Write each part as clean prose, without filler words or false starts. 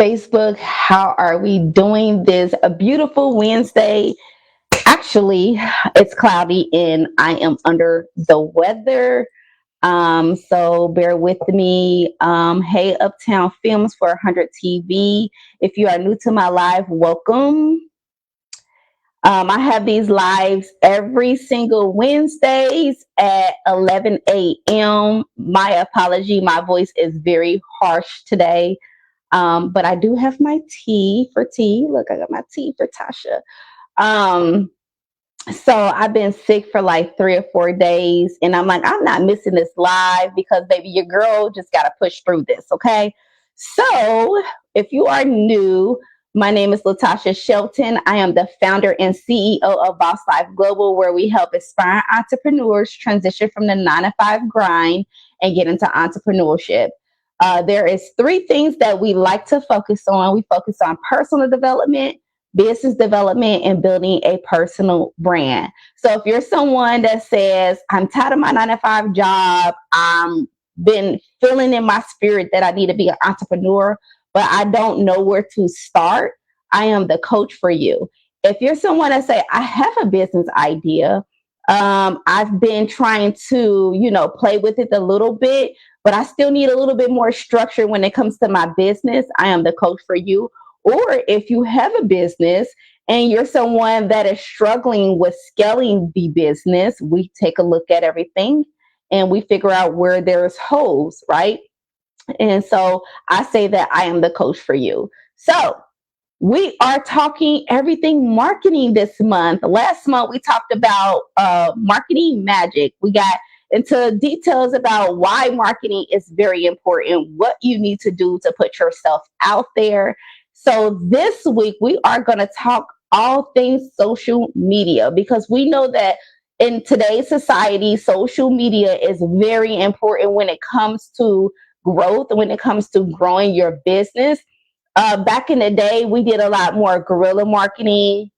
Facebook. How are we doing this? A beautiful Wednesday. Actually, it's cloudy and I am under the weather. So bear with me. Hey, Uptown Films for 100 TV. If you are new to my live, welcome. I have these lives every single Wednesdays at 11 a.m. My apology, my voice is very harsh today. But I do have my tea for tea. Look, I got my tea for Tasha. Um, so I've been sick for like 3 or 4 days, and I'm like, I'm not missing this live because baby, your girl just got to push through this. Okay. So if you are new, my name is Latasha Shelton. I am the founder and CEO of Boss Life Global, where we help aspiring entrepreneurs transition from the 9 to 5 grind and get into entrepreneurship. There is three things that we like to focus on. We focus on personal development, business development, and building a personal brand. So if you're someone that says, I'm tired of my 9 to 5 job, I'm been feeling in my spirit that I need to be an entrepreneur, but I don't know where to start, I am the coach for you. If you're someone that say, I have a business idea, I've been trying to, play with it a little bit, but I still need a little bit more structure when it comes to my business, I am the coach for you. Or if you have a business and you're someone that is struggling with scaling the business, we take a look at everything and we figure out where there's holes, right? And so I say that I am the coach for you. So we are talking everything marketing this month. Last month, we talked about marketing magic. We got into details about why marketing is very important, what you need to do to put yourself out there. So this week, we are going to talk all things social media because we know that in today's society, social media is very important when it comes to growth, when it comes to growing your business. Back in the day, we did a lot more guerrilla marketing.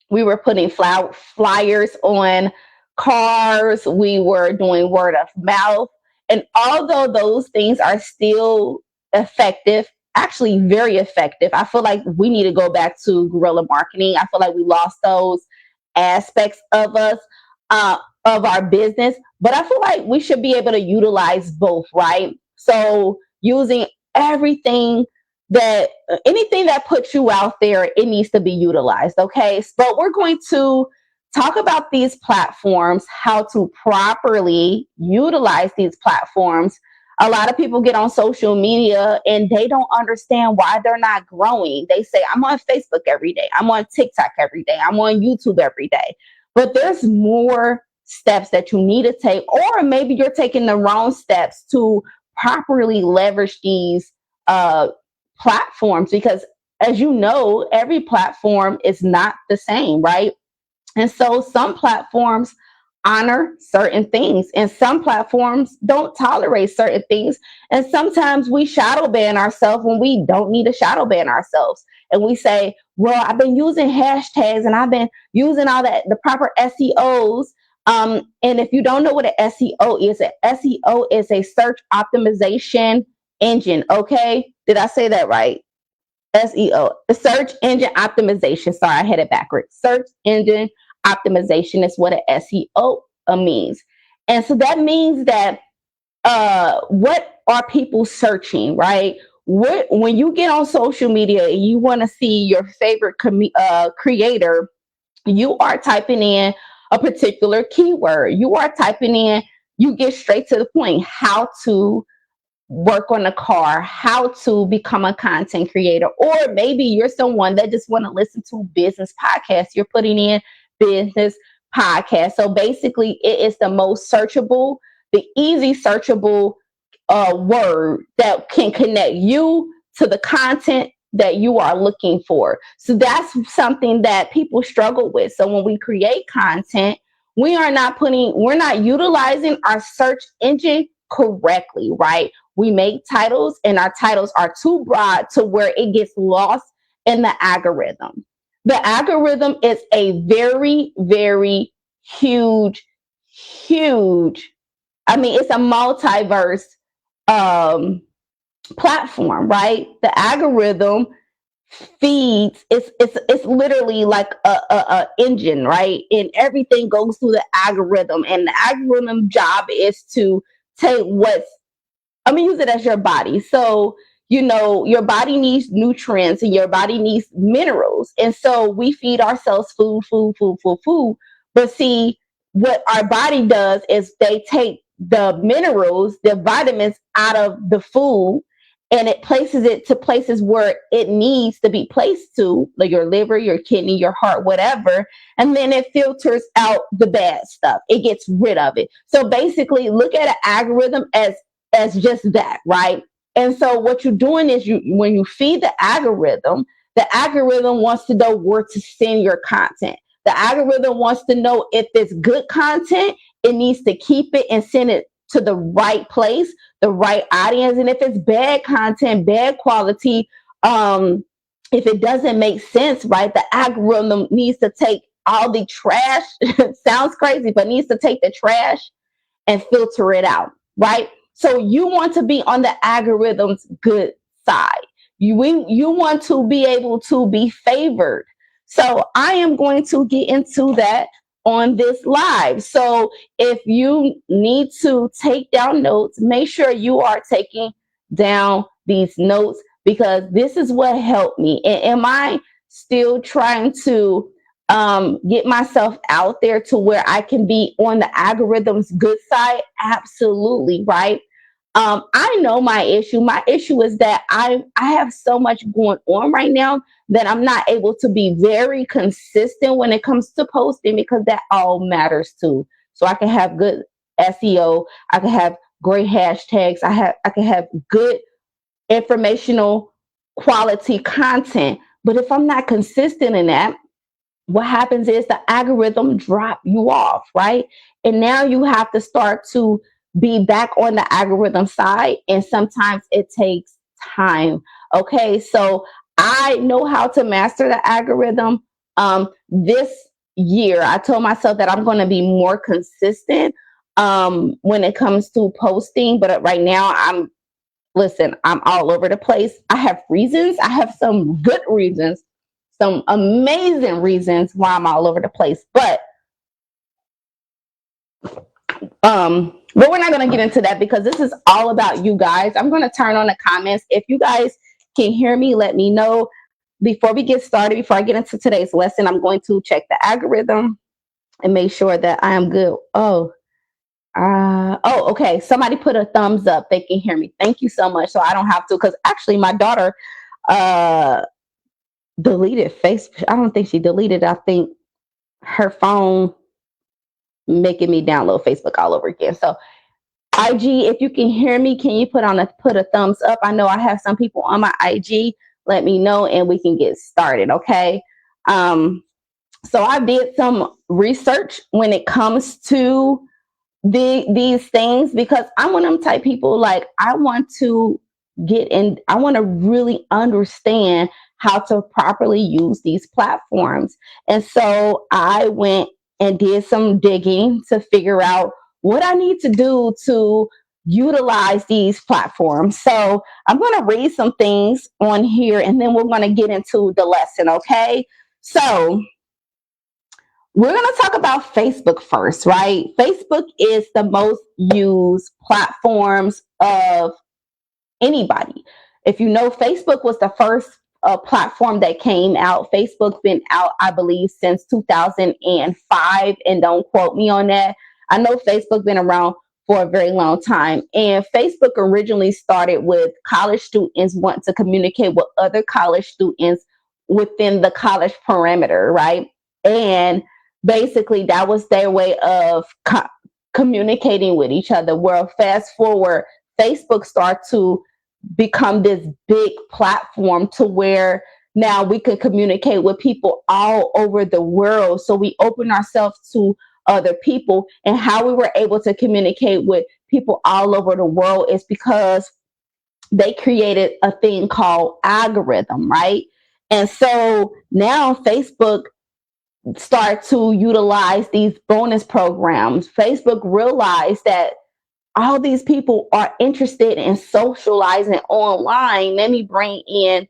We were putting flyers on cars. We were doing word of mouth. And although those things are still effective, actually very effective, I feel like we need to go back to guerrilla marketing. I feel like we lost those aspects of us, of our business. But I feel like we should be able to utilize both, right? So using everything that anything that puts you out there, it needs to be utilized. Okay. But we're going to talk about these platforms, how to properly utilize these platforms. A lot of people get on social media and they don't understand why they're not growing. They say, I'm on Facebook every day. I'm on TikTok every day. I'm on YouTube every day. But there's more steps that you need to take, or maybe you're taking the wrong steps to properly leverage these platforms, because as you know, every platform is not the same, right? And so some platforms honor certain things and some platforms don't tolerate certain things. And sometimes we shadow ban ourselves when we don't need to shadow ban ourselves. And we say, well, I've been using hashtags and I've been using all that, the proper SEOs. And if you don't know what an an SEO is a search optimization engine. Okay. Did I say that right? SEO, search engine optimization. Sorry, I had it backwards. Search engine optimization is what an SEO means. And so that means that what are people searching, right? When you get on social media and you want to see your favorite creator, you are typing in a particular keyword. You are typing in, you get straight to the point, how to work on a car, how to become a content creator, or maybe you're someone that just want to listen to business podcasts. You're putting in business podcast. So basically, it is the most searchable, the easy searchable word that can connect you to the content that you are looking for. So that's something that people struggle with. So when we create content, we're not utilizing our search engine correctly, right? We make titles and our titles are too broad to where it gets lost in the algorithm. The algorithm is a very, very huge, huge, I mean, it's a multiverse um, platform, right? The algorithm feeds, it's literally like a engine, right? And everything goes through the algorithm, and the algorithm job is to take what's, I'm gonna use it as your body. So, your body needs nutrients and your body needs minerals. And so we feed ourselves food, food, food, food, food. But see, what our body does is they take the minerals, the vitamins out of the food, and it places it to places where it needs to be placed to, like your liver, your kidney, your heart, whatever. And then it filters out the bad stuff. It gets rid of it. So basically, look at an algorithm as just that, right? And so what you're doing is, when you feed the algorithm wants to know where to send your content. The algorithm wants to know if it's good content, it needs to keep it and send it to the right place, the right audience. And if it's bad content, bad quality, if it doesn't make sense, right, the algorithm needs to take all the trash. Sounds crazy, but needs to take the trash and filter it out, right? So you want to be on the algorithm's good side. You want to be able to be favored. So I am going to get into that on this live. So if you need to take down notes, make sure you are taking down these notes, because this is what helped me. And am I still trying to get myself out there to where I can be on the algorithm's good side? Absolutely, right? I know my issue. My issue is that I have so much going on right now that I'm not able to be very consistent when it comes to posting, because that all matters too. So I can have good SEO, I can have great hashtags, I can have good informational quality content. But if I'm not consistent in that, what happens is the algorithm drop you off, right? And now you have to start to be back on the algorithm side. And sometimes it takes time. Okay. So I know how to master the algorithm. This year, I told myself that I'm going to be more consistent when it comes to posting. But right now, I'm all over the place. I have reasons. I have some good reasons, some amazing reasons why I'm all over the place. But we're not going to get into that, because this is all about you guys. I'm going to turn on the comments. If you guys can hear me, let me know. Before we get started, before I get into today's lesson, I'm going to check the algorithm and make sure that I am good. Okay. Somebody put a thumbs up. They can hear me. Thank you so much. So I don't have to, because actually my daughter uh deleted Facebook. I don't think she deleted. I think her phone making me download Facebook all over again. So IG, if you can hear me, can you put a thumbs up? I know I have some people on my IG. Let me know and we can get started. Okay. So I did some research when it comes to these things, because I'm one of them type people, like I want to I want to really understand how to properly use these platforms. And so I went and did some digging to figure out what I need to do to utilize these platforms. So I'm going to read some things on here and then we're going to get into the lesson. Okay. So we're going to talk about Facebook first, right? Facebook is the most used platforms of anybody. If you know, Facebook was the first platform that came out. Facebook's been out, I believe, since 2005, and don't quote me on that. I know Facebook been around for a very long time. And Facebook originally started with college students wanting to communicate with other college students within the college perimeter, right? And basically that was their way of communicating with each other. Well, fast forward, Facebook started to become this big platform to where now we could communicate with people all over the world. So we open ourselves to other people, and how we were able to communicate with people all over the world is because they created a thing called algorithm, right? And so now Facebook start to utilize these bonus programs. Facebook realized that all these people are interested in socializing online. Let me bring in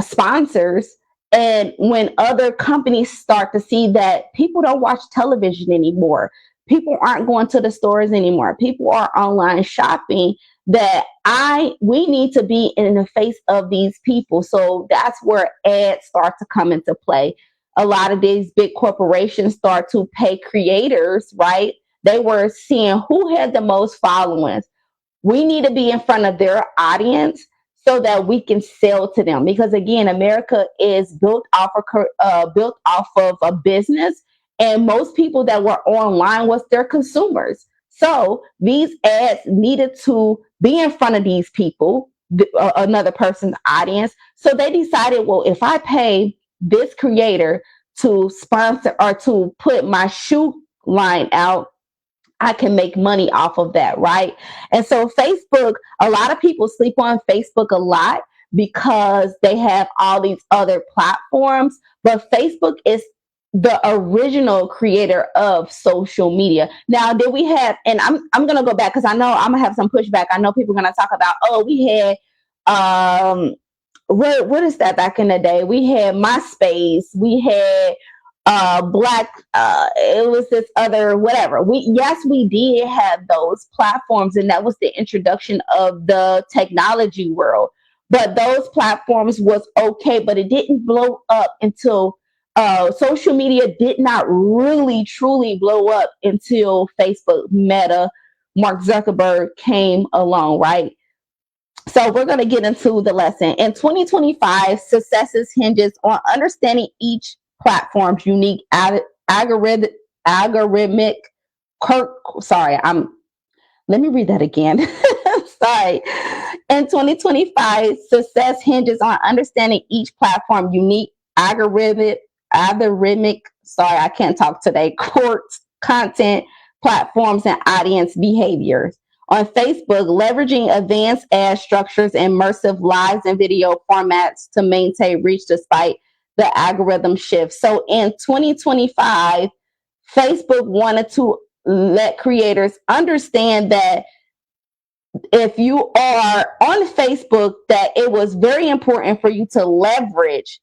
sponsors. And when other companies start to see that people don't watch television anymore, people aren't going to the stores anymore, people are online shopping, that we need to be in the face of these people. So that's where ads start to come into play. A lot of these big corporations start to pay creators, right? They were seeing who had the most followings. We need to be in front of their audience so that we can sell to them. Because again, America is built off of a business, and most people that were online was their consumers. So these ads needed to be in front of these people, another person's audience. So they decided, well, if I pay this creator to sponsor or to put my shoe line out, I can make money off of that, right? And so Facebook, a lot of people sleep on Facebook a lot because they have all these other platforms, but Facebook is the original creator of social media. Now, did we have, and I'm gonna go back because I know I'm gonna have some pushback. I know people are gonna talk about, oh, we had what is that back in the day? We had MySpace, we had black it was this other whatever. We did have those platforms, and that was the introduction of the technology world. But those platforms was okay, but it didn't blow up until social media did not really truly blow up until Facebook, Meta, Mark Zuckerberg came along, right? So we're going to get into the lesson. In 2025, successes hinges on understanding each platform's unique algorithmic. Sorry, let me read that again. Sorry. In 2025, success hinges on understanding each platform unique algorithmic. Sorry, I can't talk today. Courts, content, platforms, and audience behaviors. On Facebook, leveraging advanced ad structures, immersive live and video formats to maintain reach despite the algorithm shift. So in 2025, Facebook wanted to let creators understand that if you are on Facebook, that it was very important for you to leverage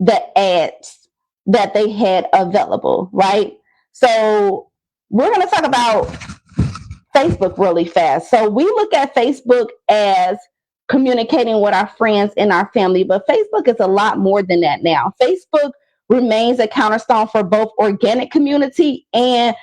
the ads that they had available, right? So we're going to talk about Facebook really fast. So we look at Facebook as communicating with our friends and our family, but Facebook is a lot more than that now. Facebook remains a cornerstone for both organic community and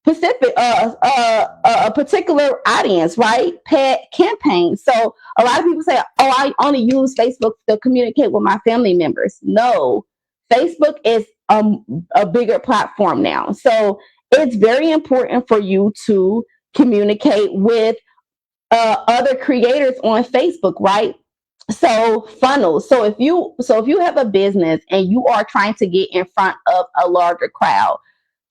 a particular audience, right? Pet campaigns. So a lot of people say, oh, I only use Facebook to communicate with my family members. No, Facebook is a bigger platform now. So it's very important for you to communicate with other creators on Facebook, right? So funnels. So if you have a business and you are trying to get in front of a larger crowd,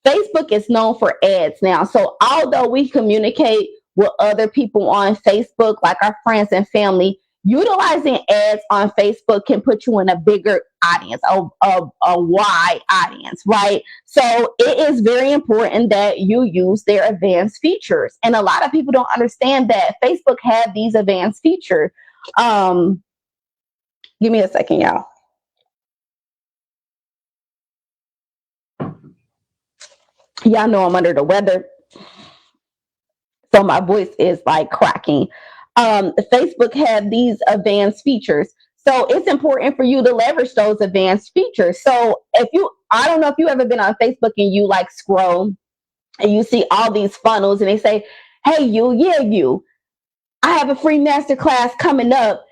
Facebook is known for ads now. So although we communicate with other people on Facebook, like our friends and family, utilizing ads on Facebook can put you in a bigger audience, a wide audience, right? So it is very important that you use their advanced features. And a lot of people don't understand that Facebook had these advanced features. Give me a second, y'all. Y'all know I'm under the weather, so my voice is like cracking. Facebook had these advanced features. So it's important for you to leverage those advanced features. So I don't know if you ever been on Facebook and you like scroll and you see all these funnels and they say, hey, you, I have a free masterclass coming up.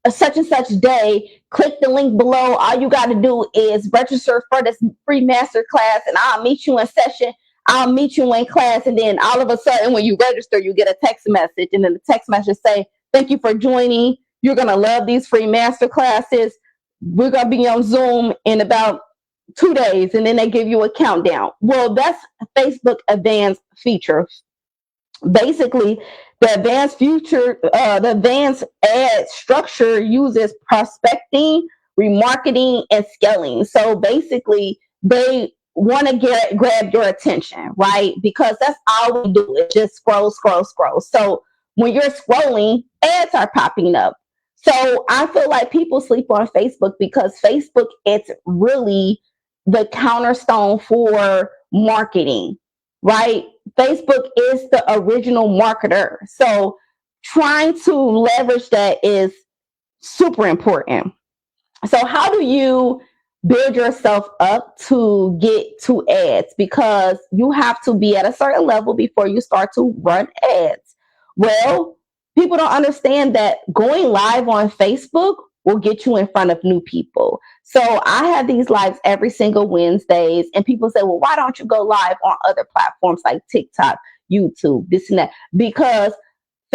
A such and such day, click the link below. All you got to do is register for this free master class, and I'll meet you in session. I'll meet you in class. And then all of a sudden, when you register, you get a text message, and then the text message say, thank you for joining. You're going to love these free master classes. We're going to be on Zoom in about 2 days, and then they give you a countdown. Well, that's Facebook advanced feature. Basically, the advanced ad structure uses prospecting, remarketing, and scaling. So basically, they want to grab your attention, right? Because that's all we do is just scroll, scroll, scroll. So when you're scrolling, ads are popping up. So I feel like people sleep on Facebook because Facebook, it's really the cornerstone for marketing, right? Facebook is the original marketer. So trying to leverage that is super important. So how do you build yourself up to get to ads? Because you have to be at a certain level before you start to run ads. Well, people don't understand that going live on Facebook will get you in front of new people. So I have these lives every single Wednesdays, and people say, well, why don't you go live on other platforms like TikTok, YouTube, this and that? Because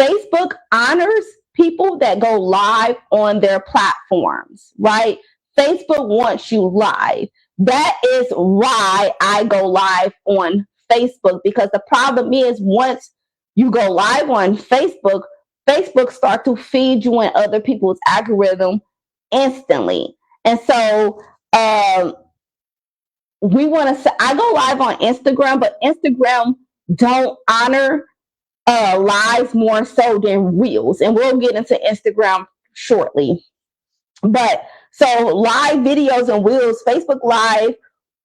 Facebook honors people that go live on their platforms, right? Facebook wants you live. That is why I go live on Facebook, because the problem is once you go live on Facebook, Facebook start to feed you in other people's algorithm instantly. And so we want to say, I go live on Instagram, but Instagram don't honor lives more so than reels, and we'll get into Instagram shortly. But so live videos and reels, Facebook Live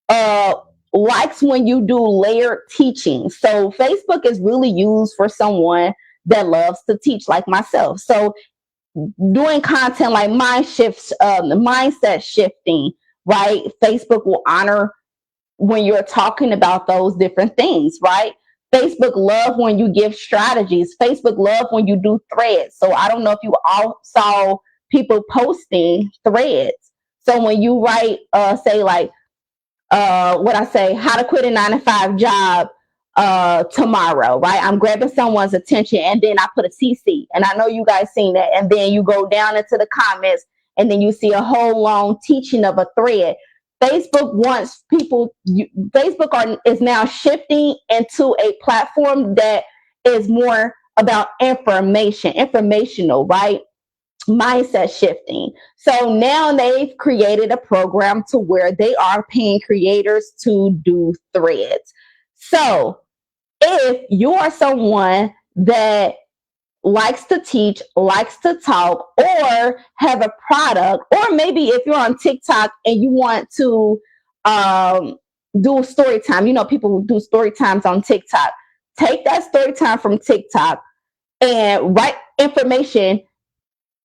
uh, likes when you do layered teaching. So Facebook is really used for someone that loves to teach, like myself. So doing content like mind shifts, mindset shifting, right? Facebook will honor when you're talking about those different things, right? Facebook love when you give strategies. Facebook love when you do threads. So I don't know if you all saw people posting threads. So when you write, say like, what I say, how to quit a 9-to-5 job tomorrow, right? I'm grabbing someone's attention, and then I put a CC, and I know you guys seen that. And then you go down into the comments, and then you see a whole long teaching of a thread. Facebook wants people. Is now shifting into a platform that is more about informational, right? Mindset shifting. So now they've created a program to where they are paying creators to do threads. So if you are someone that likes to teach, likes to talk, or have a product, or maybe if you're on TikTok and you want to do story time, you know, people do story times on TikTok. Take that story time from TikTok and write information.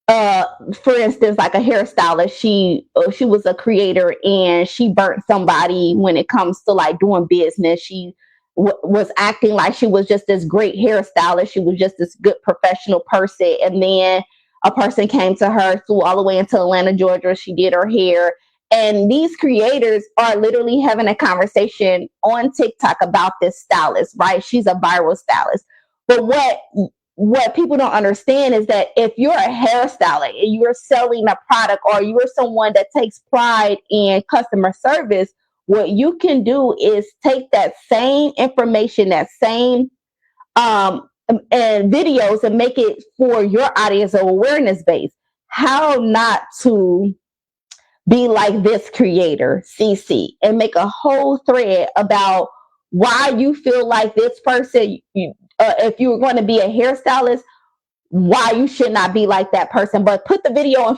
For instance, like a hairstylist, she was a creator and she burnt somebody when it comes to like doing business. She was acting like she was just this great hairstylist. She was just this good professional person, and then a person came to her, flew all the way into Atlanta, Georgia. She did her hair, and these creators are literally having a conversation on TikTok about this stylist, right? She's a viral stylist. But what people don't understand is that if you're a hairstylist and you're selling a product, or you're someone that takes pride in customer service, what you can do is take that same information, that same and videos, and make it for your audience of awareness base. How not to be like this creator, CC, and make a whole thread about why you feel like this person, if you're going to be a hairstylist, why you should not be like that person. But put the video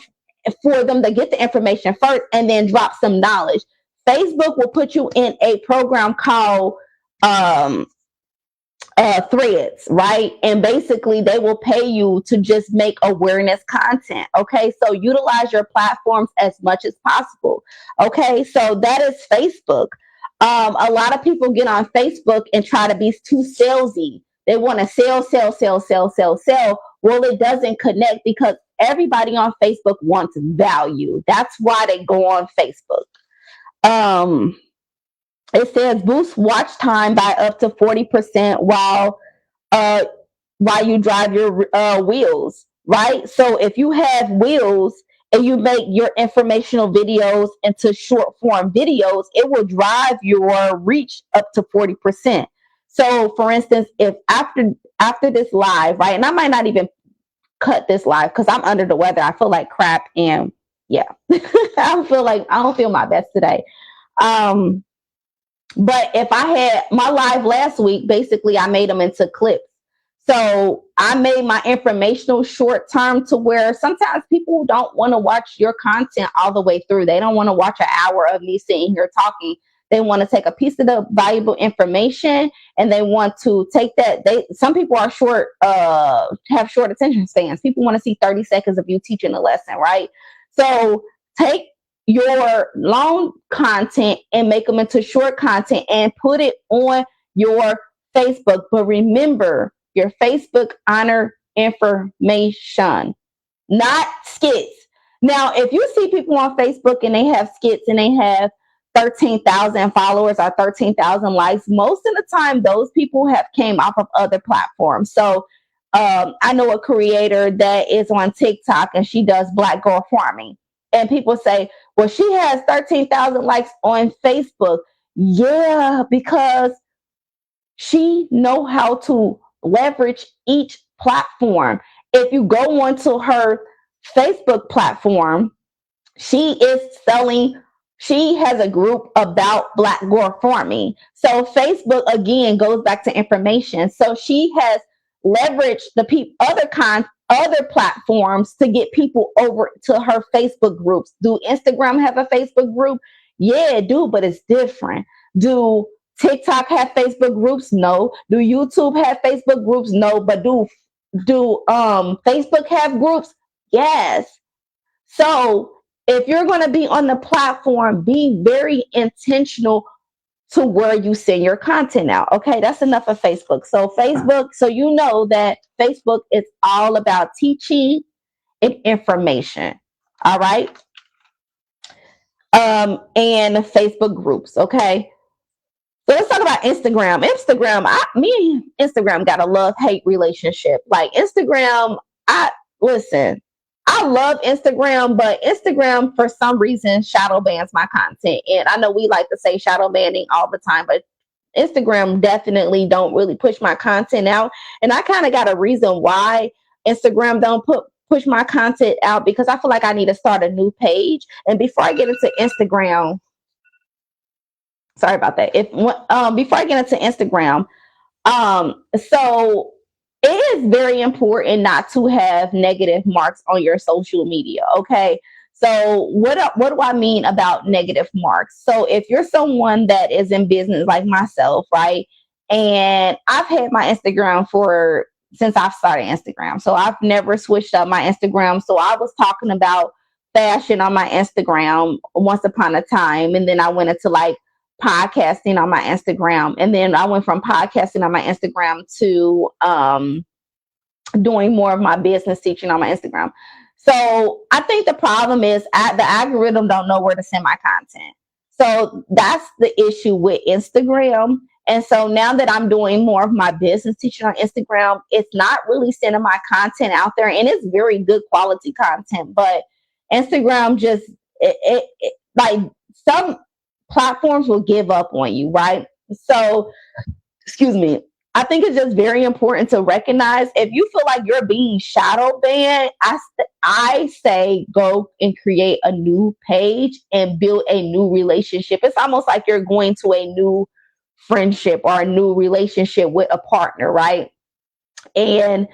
in for them to get the information first, and then drop some knowledge. Facebook will put you in a program called threads, right? And basically they will pay you to just make awareness content. Okay, so utilize your platforms as much as possible. Okay, so that is Facebook. A lot of people get on Facebook and try to be too salesy. They want to sell, sell, sell, sell, sell, sell. Well, it doesn't connect, because everybody on Facebook wants value. That's why they go on Facebook. It says boost watch time by up to 40% uh, while you drive your wheels, right? So if you have wheels and you make your informational videos into short form videos, it will drive your reach up to 40%. So for instance, if after this live, right, and I might not even cut this live because I'm under the weather. I feel like crap, and yeah, I don't feel my best today. But if I had my live last week, basically I made them into clips. So I made my informational short term to where sometimes people don't want to watch your content all the way through. They don't want to watch an hour of me sitting here talking. They want to take a piece of the valuable information and they want to take that. Some people are short, have short attention spans. People want to see 30 seconds of you teaching a lesson, right? So take your long content and make them into short content and put it on your Facebook. But remember, your Facebook honor information, not skits. Now, if you see people on Facebook and they have skits and they have 13,000 followers or 13,000 likes, most of the time those people have came off of other platforms. So I know a creator that is on TikTok and she does black girl farming. And people say, well, she has 13,000 likes on Facebook. Yeah, because she know how to leverage each platform. If you go onto her Facebook platform, she is selling, she has a group about black girl farming. So Facebook again goes back to information. So she has leveraged the other platforms to get people over to her Facebook groups. Do Instagram have a Facebook group? Yeah, it do, but it's different. Do TikTok have Facebook groups? No. Do YouTube have Facebook groups? No. But do Facebook have groups? Yes. So if you're going to be on the platform, be very intentional to where you send your content out. Okay, that's enough of Facebook. So Facebook, so you know that Facebook is all about teaching and information. All right. And Facebook groups. Okay. So let's talk about Instagram. Me and Instagram got a love-hate relationship. Like Instagram, listen, I love Instagram, but Instagram for some reason shadow bans my content. And I know we like to say shadow banning all the time, but Instagram definitely don't really push my content out. And I kind of got a reason why Instagram don't push my content out, because I feel like I need to start a new page. And before I get into Instagram, sorry about that. Before I get into Instagram, so it is very important not to have negative marks on your social media. Okay. So what do I mean about negative marks? So if you're someone that is in business like myself, right? And I've had my Instagram since I've started Instagram. So I've never switched up my Instagram. So I was talking about fashion on my Instagram once upon a time. And then I went into like podcasting on my Instagram. And then I went from podcasting on my Instagram to doing more of my business teaching on my Instagram. So I think the problem is the algorithm don't know where to send my content. So that's the issue with Instagram. And so now that I'm doing more of my business teaching on Instagram, it's not really sending my content out there. And it's very good quality content. But Instagram just, like some platforms will give up on you, right? So, excuse me. I think it's just very important to recognize if you feel like you're being shadow banned, I say go and create a new page and build a new relationship. It's almost like you're going to a new friendship or a new relationship with a partner, right? And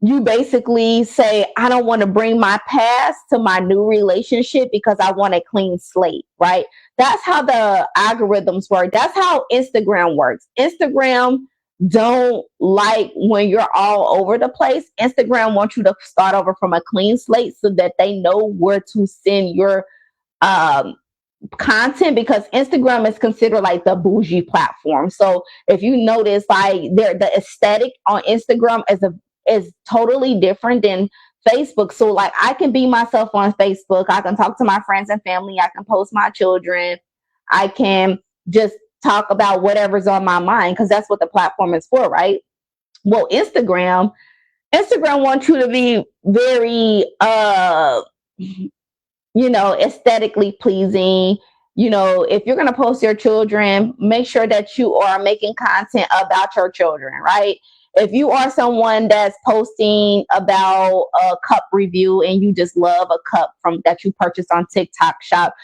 you basically say, I don't want to bring my past to my new relationship because I want a clean slate, right? That's how the algorithms work. That's how Instagram works. Instagram don't like when you're all over the place. Instagram wants you to start over from a clean slate so that they know where to send your content, because Instagram is considered like the bougie platform. So if you notice, like the aesthetic on Instagram is totally different than Facebook. So like I can be myself on Facebook. I can talk to my friends and family. I can post my children. I can just talk about whatever's on my mind, because that's what the platform is for, right? Well, Instagram wants you to be very aesthetically pleasing. If you're going to post your children, make sure that you are making content about your children, right? If you are someone that's posting about a cup review and you just love a cup that you purchased on TikTok Shop,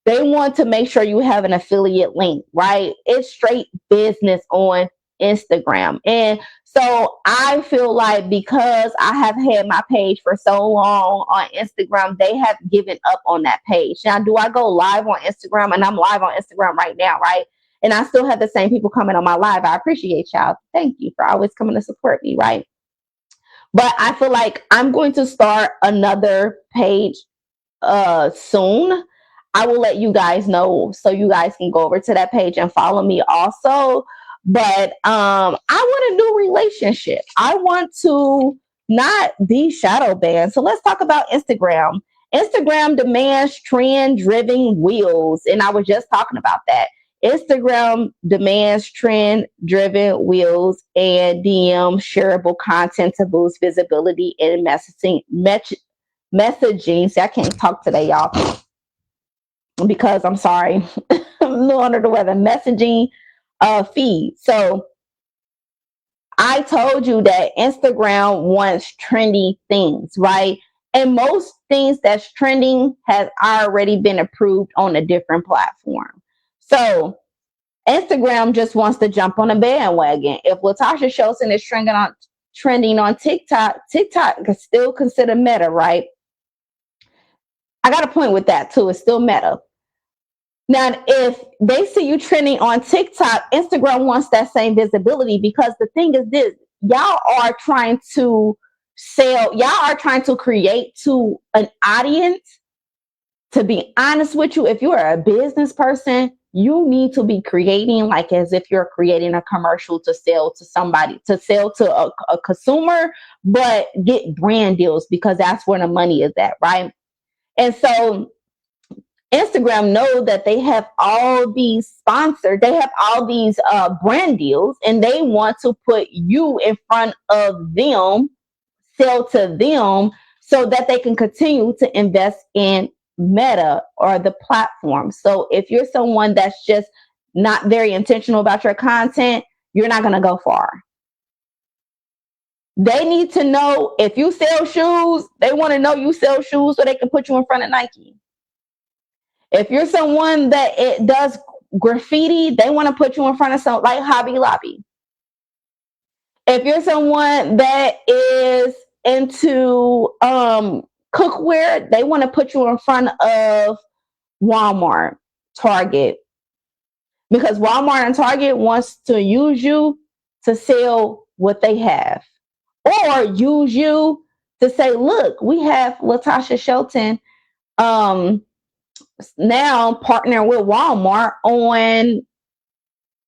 They want to make sure you have an affiliate link, right? It's straight business on Instagram. And so I feel like because I have had my page for so long on Instagram, they have given up on that page. Now, do I go live on Instagram? And I'm live on Instagram right now, right? And I still have the same people coming on my live. I appreciate y'all. Thank you for always coming to support me, right? But I feel like I'm going to start another page soon. I will let you guys know so you guys can go over to that page and follow me also. But I want a new relationship. I want to not be shadow banned. So let's talk about Instagram. Instagram demands trend driven wheels. And I was just talking about that. Instagram demands trend driven wheels and DM shareable content to boost visibility and messaging. See, I can't talk today, y'all, because I'm sorry, I'm a little under the weather. Messaging feed. So I told you that Instagram wants trendy things, right? And most things that's trending has already been approved on a different platform. So Instagram just wants to jump on a bandwagon. If Latasha Shelton is trending on TikTok, TikTok is still considered Meta, right? I got a point with that too. It's still Meta. Now, if they see you trending on TikTok, Instagram wants that same visibility because the thing is this, y'all are trying to create to an audience. To be honest with you, if you are a business person, you need to be creating like as if you're creating a commercial to sell to somebody, to sell to a consumer, but get brand deals because that's where the money is at, right? And so Instagram know that they have all these sponsors, they have all these brand deals, and they want to put you in front of them, sell to them, so that they can continue to invest in Meta or the platform. So if you're someone that's just not very intentional about your content, you're not going to go far. They need to know if you sell shoes, they want to know you sell shoes so they can put you in front of Nike. If you're someone that it does graffiti, they want to put you in front of some like Hobby Lobby. If you're someone that is into cookware, they want to put you in front of Walmart, Target, because Walmart and Target wants to use you to sell what they have, or use you to say, look, we have Latasha Shelton now partnering with Walmart on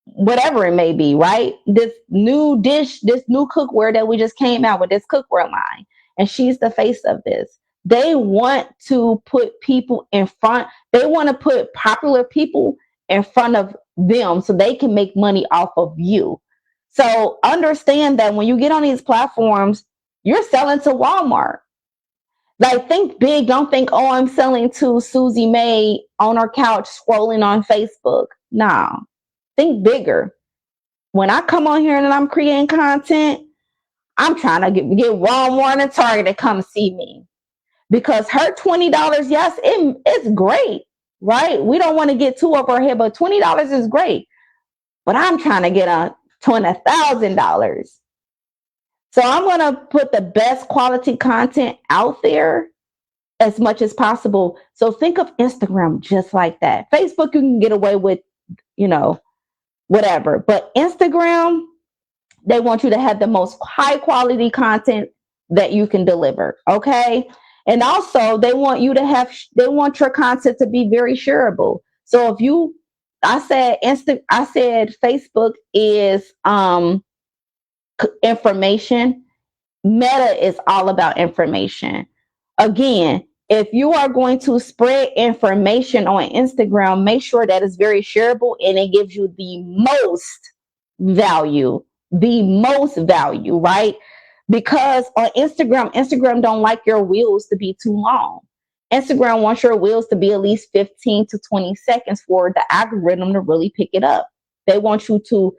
whatever it may be, right? This new dish, this new cookware that we just came out with, this cookware line, and she's the face of this. They want to put people in front, they want to put popular people in front of them so they can make money off of you. So understand that when you get on these platforms, you're selling to Walmart. Like, think big. Don't think, oh, I'm selling to Susie May on her couch scrolling on Facebook. No, think bigger. When I come on here and I'm creating content, I'm trying to get Walmart and Target to come see me, because her $20, yes, it's great, right? We don't want to get too over our head, but $20 is great. But I'm trying to get a $20,000. So I'm going to put the best quality content out there as much as possible. So think of Instagram just like that. Facebook, you can get away with, whatever. But Instagram, they want you to have the most high quality content that you can deliver. Okay. And also they want your content to be very shareable. So I said Facebook is information. Meta is all about information. Again, if you are going to spread information on Instagram, make sure that it's very shareable and it gives you the most value, right? Because on Instagram don't like your wheels to be too long. Instagram wants your wheels to be at least 15 to 20 seconds for the algorithm to really pick it up. They want you to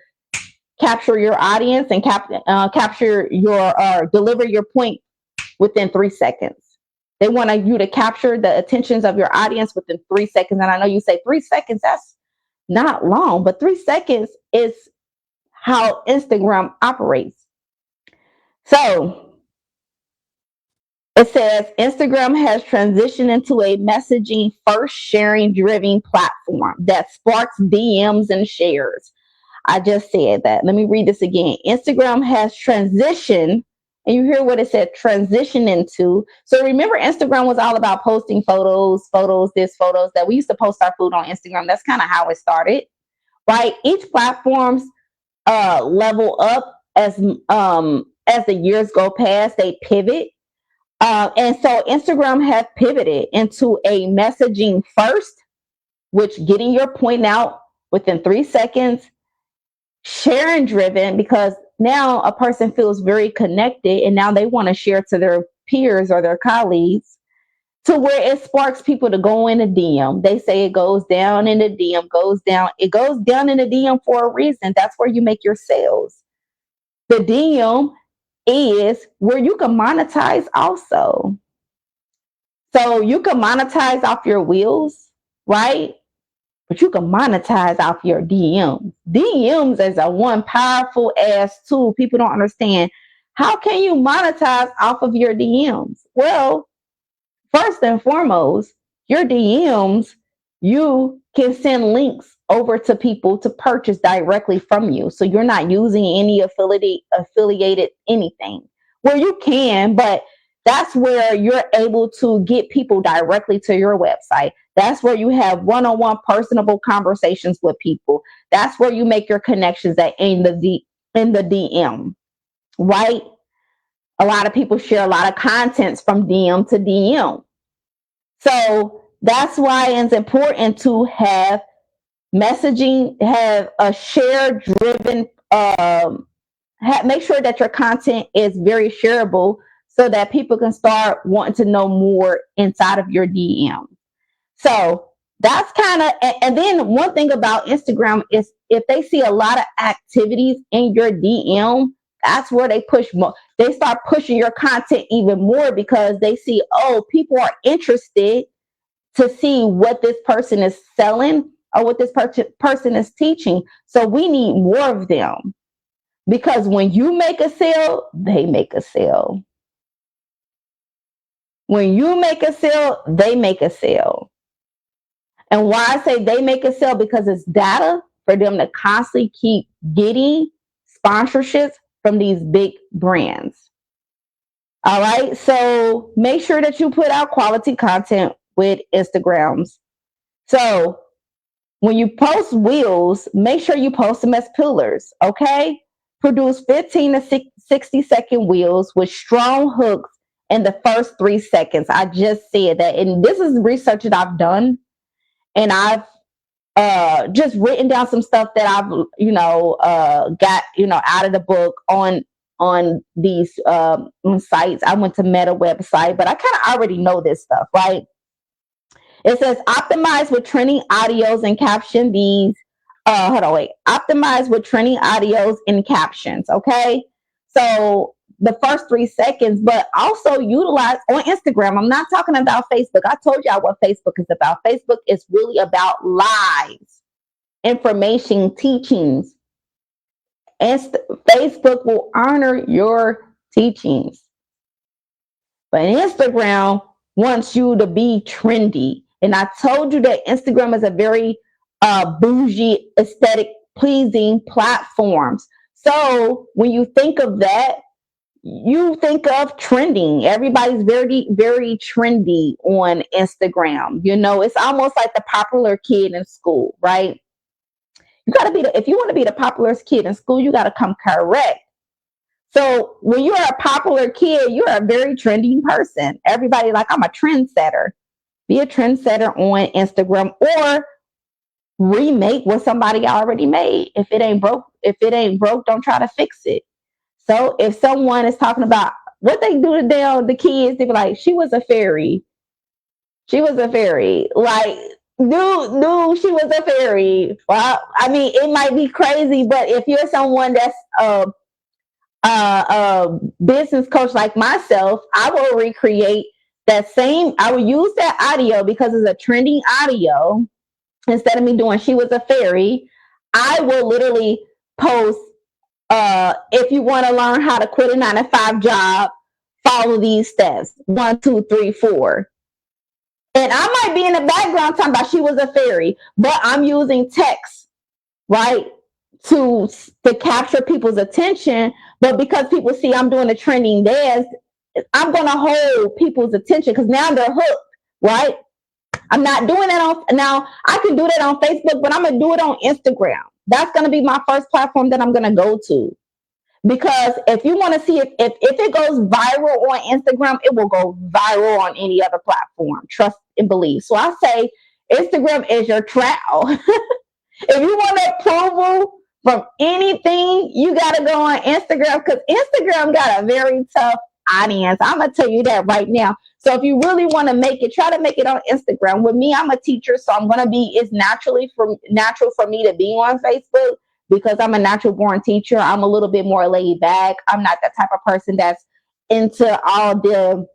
capture your audience and capture your deliver your point within 3 seconds. They want you to capture the attentions of your audience within 3 seconds. And I know you say 3 seconds, that's not long, but 3 seconds is how Instagram operates. So it says Instagram has transitioned into a messaging first sharing driven platform that sparks DMs and shares. I just said that. Let me read this again. Instagram has transitioned, and you hear what it said, transition into. So remember, Instagram was all about posting photos, photos that. We used to post our food on Instagram. That's kind of how it started, right? Each platform's level up as the years go past. They pivot, and so Instagram has pivoted into a messaging first, which getting your point out within 3 seconds, sharing driven, because now a person feels very connected and now they want to share to their peers or their colleagues, to where it sparks people to go in a DM. They say it goes down in the DM, goes down. It goes down in the DM for a reason. That's where you make your sales. The DM is where you can monetize also. So you can monetize off your wheels, right? But you can monetize off your DMs. DMs is a one powerful ass tool. People don't understand. How can you monetize off of your DMs? Well, first and foremost, your DMs, you can send links over to people to purchase directly from you. So you're not using any affiliated anything. Well, you can, but that's where you're able to get people directly to your website. That's where you have one-on-one personable conversations with people. That's where you make your connections at in the DM, right? A lot of people share a lot of contents from DM to DM. So that's why it's important to have messaging, have a share driven, make sure that your content is very shareable so that people can start wanting to know more inside of your DM. So that's kind of, and then one thing about Instagram is if they see a lot of activities in your DM, that's where they push more. They start pushing your content even more because they see, oh, people are interested to see what this person is selling or what this person is teaching. So we need more of them, because when you make a sale, they make a sale. When you make a sale, they make a sale. And why I say they make a sale, because it's data for them to constantly keep getting sponsorships from these big brands. All right. So make sure that you put out quality content with Instagrams. So when you post wheels, make sure you post them as pillars. Okay. Produce 15 to 60-second wheels with strong hooks in the first 3 seconds. I just said that. And this is research that I've done. And I've just written down some stuff that I've, got, out of the book on these sites. I went to Meta website, but I kind of already know this stuff, right? It says optimize with trending audios and caption these. Optimize with trending audios and captions. Okay. So the first 3 seconds, but also utilize on Instagram. I'm not talking about Facebook. I told y'all what Facebook is about. Facebook is really about lives, information, teachings. And Facebook will honor your teachings. But Instagram wants you to be trendy. And I told you that Instagram is a very bougie, aesthetic, pleasing platforms. So when you think of that, you think of trending. Everybody's very, very trendy on Instagram. It's almost like the popular kid in school, right? You got to be if you want to be the popular kid in school, you got to come correct. So when you're a popular kid, you're a very trending person. Everybody like, I'm a trendsetter. Be a trendsetter on Instagram, or remake what somebody already made. If it ain't broke, don't try to fix it. So if someone is talking about what they do to the kids, they be like, she was a fairy. She was a fairy. Like, dude, she was a fairy. Well, I mean, it might be crazy, but if you're someone that's a business coach like myself, I will recreate That same, I would use that audio because it's a trending audio. Instead of me doing she was a fairy, I will literally post, if you want to learn how to quit a 9 to 5 job, follow these steps. 1, 2, 3, 4. And I might be in the background talking about she was a fairy, but I'm using text, right? To capture people's attention. But because people see I'm doing a trending dance, I'm gonna hold people's attention because now they're hooked, right? I'm not doing that on now. I can do that on Facebook, but I'm gonna do it on Instagram. That's gonna be my first platform that I'm gonna go to. Because if you want to see if it goes viral on Instagram, it will go viral on any other platform. Trust and believe. So I say Instagram is your trial. If you want approval from anything, you got to go on Instagram because Instagram got a very tough audience. I'm going to tell you that right now. So if you really want to make it, try to make it on Instagram. With me, I'm a teacher, so I'm going to be, it's natural for me to be on Facebook because I'm a natural born teacher. I'm a little bit more laid back. I'm not that type of person that's into all the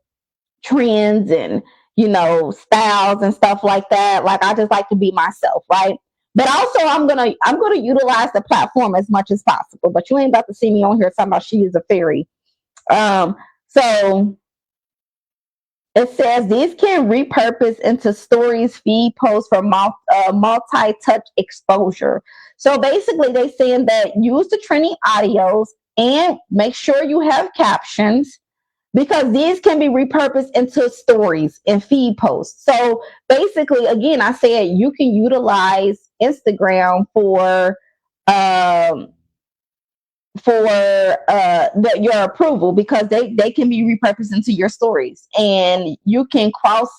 trends and, styles and stuff like that. Like I just like to be myself, right? But also I'm gonna utilize the platform as much as possible. But you ain't about to see me on here talking about she is a fairy. So it says these can repurpose into stories, feed posts for multi-touch exposure. So basically they're saying that use the trending audios and make sure you have captions because these can be repurposed into stories and feed posts. So basically, again, I said you can utilize Instagram for your approval because they can be repurposed into your stories and you can cross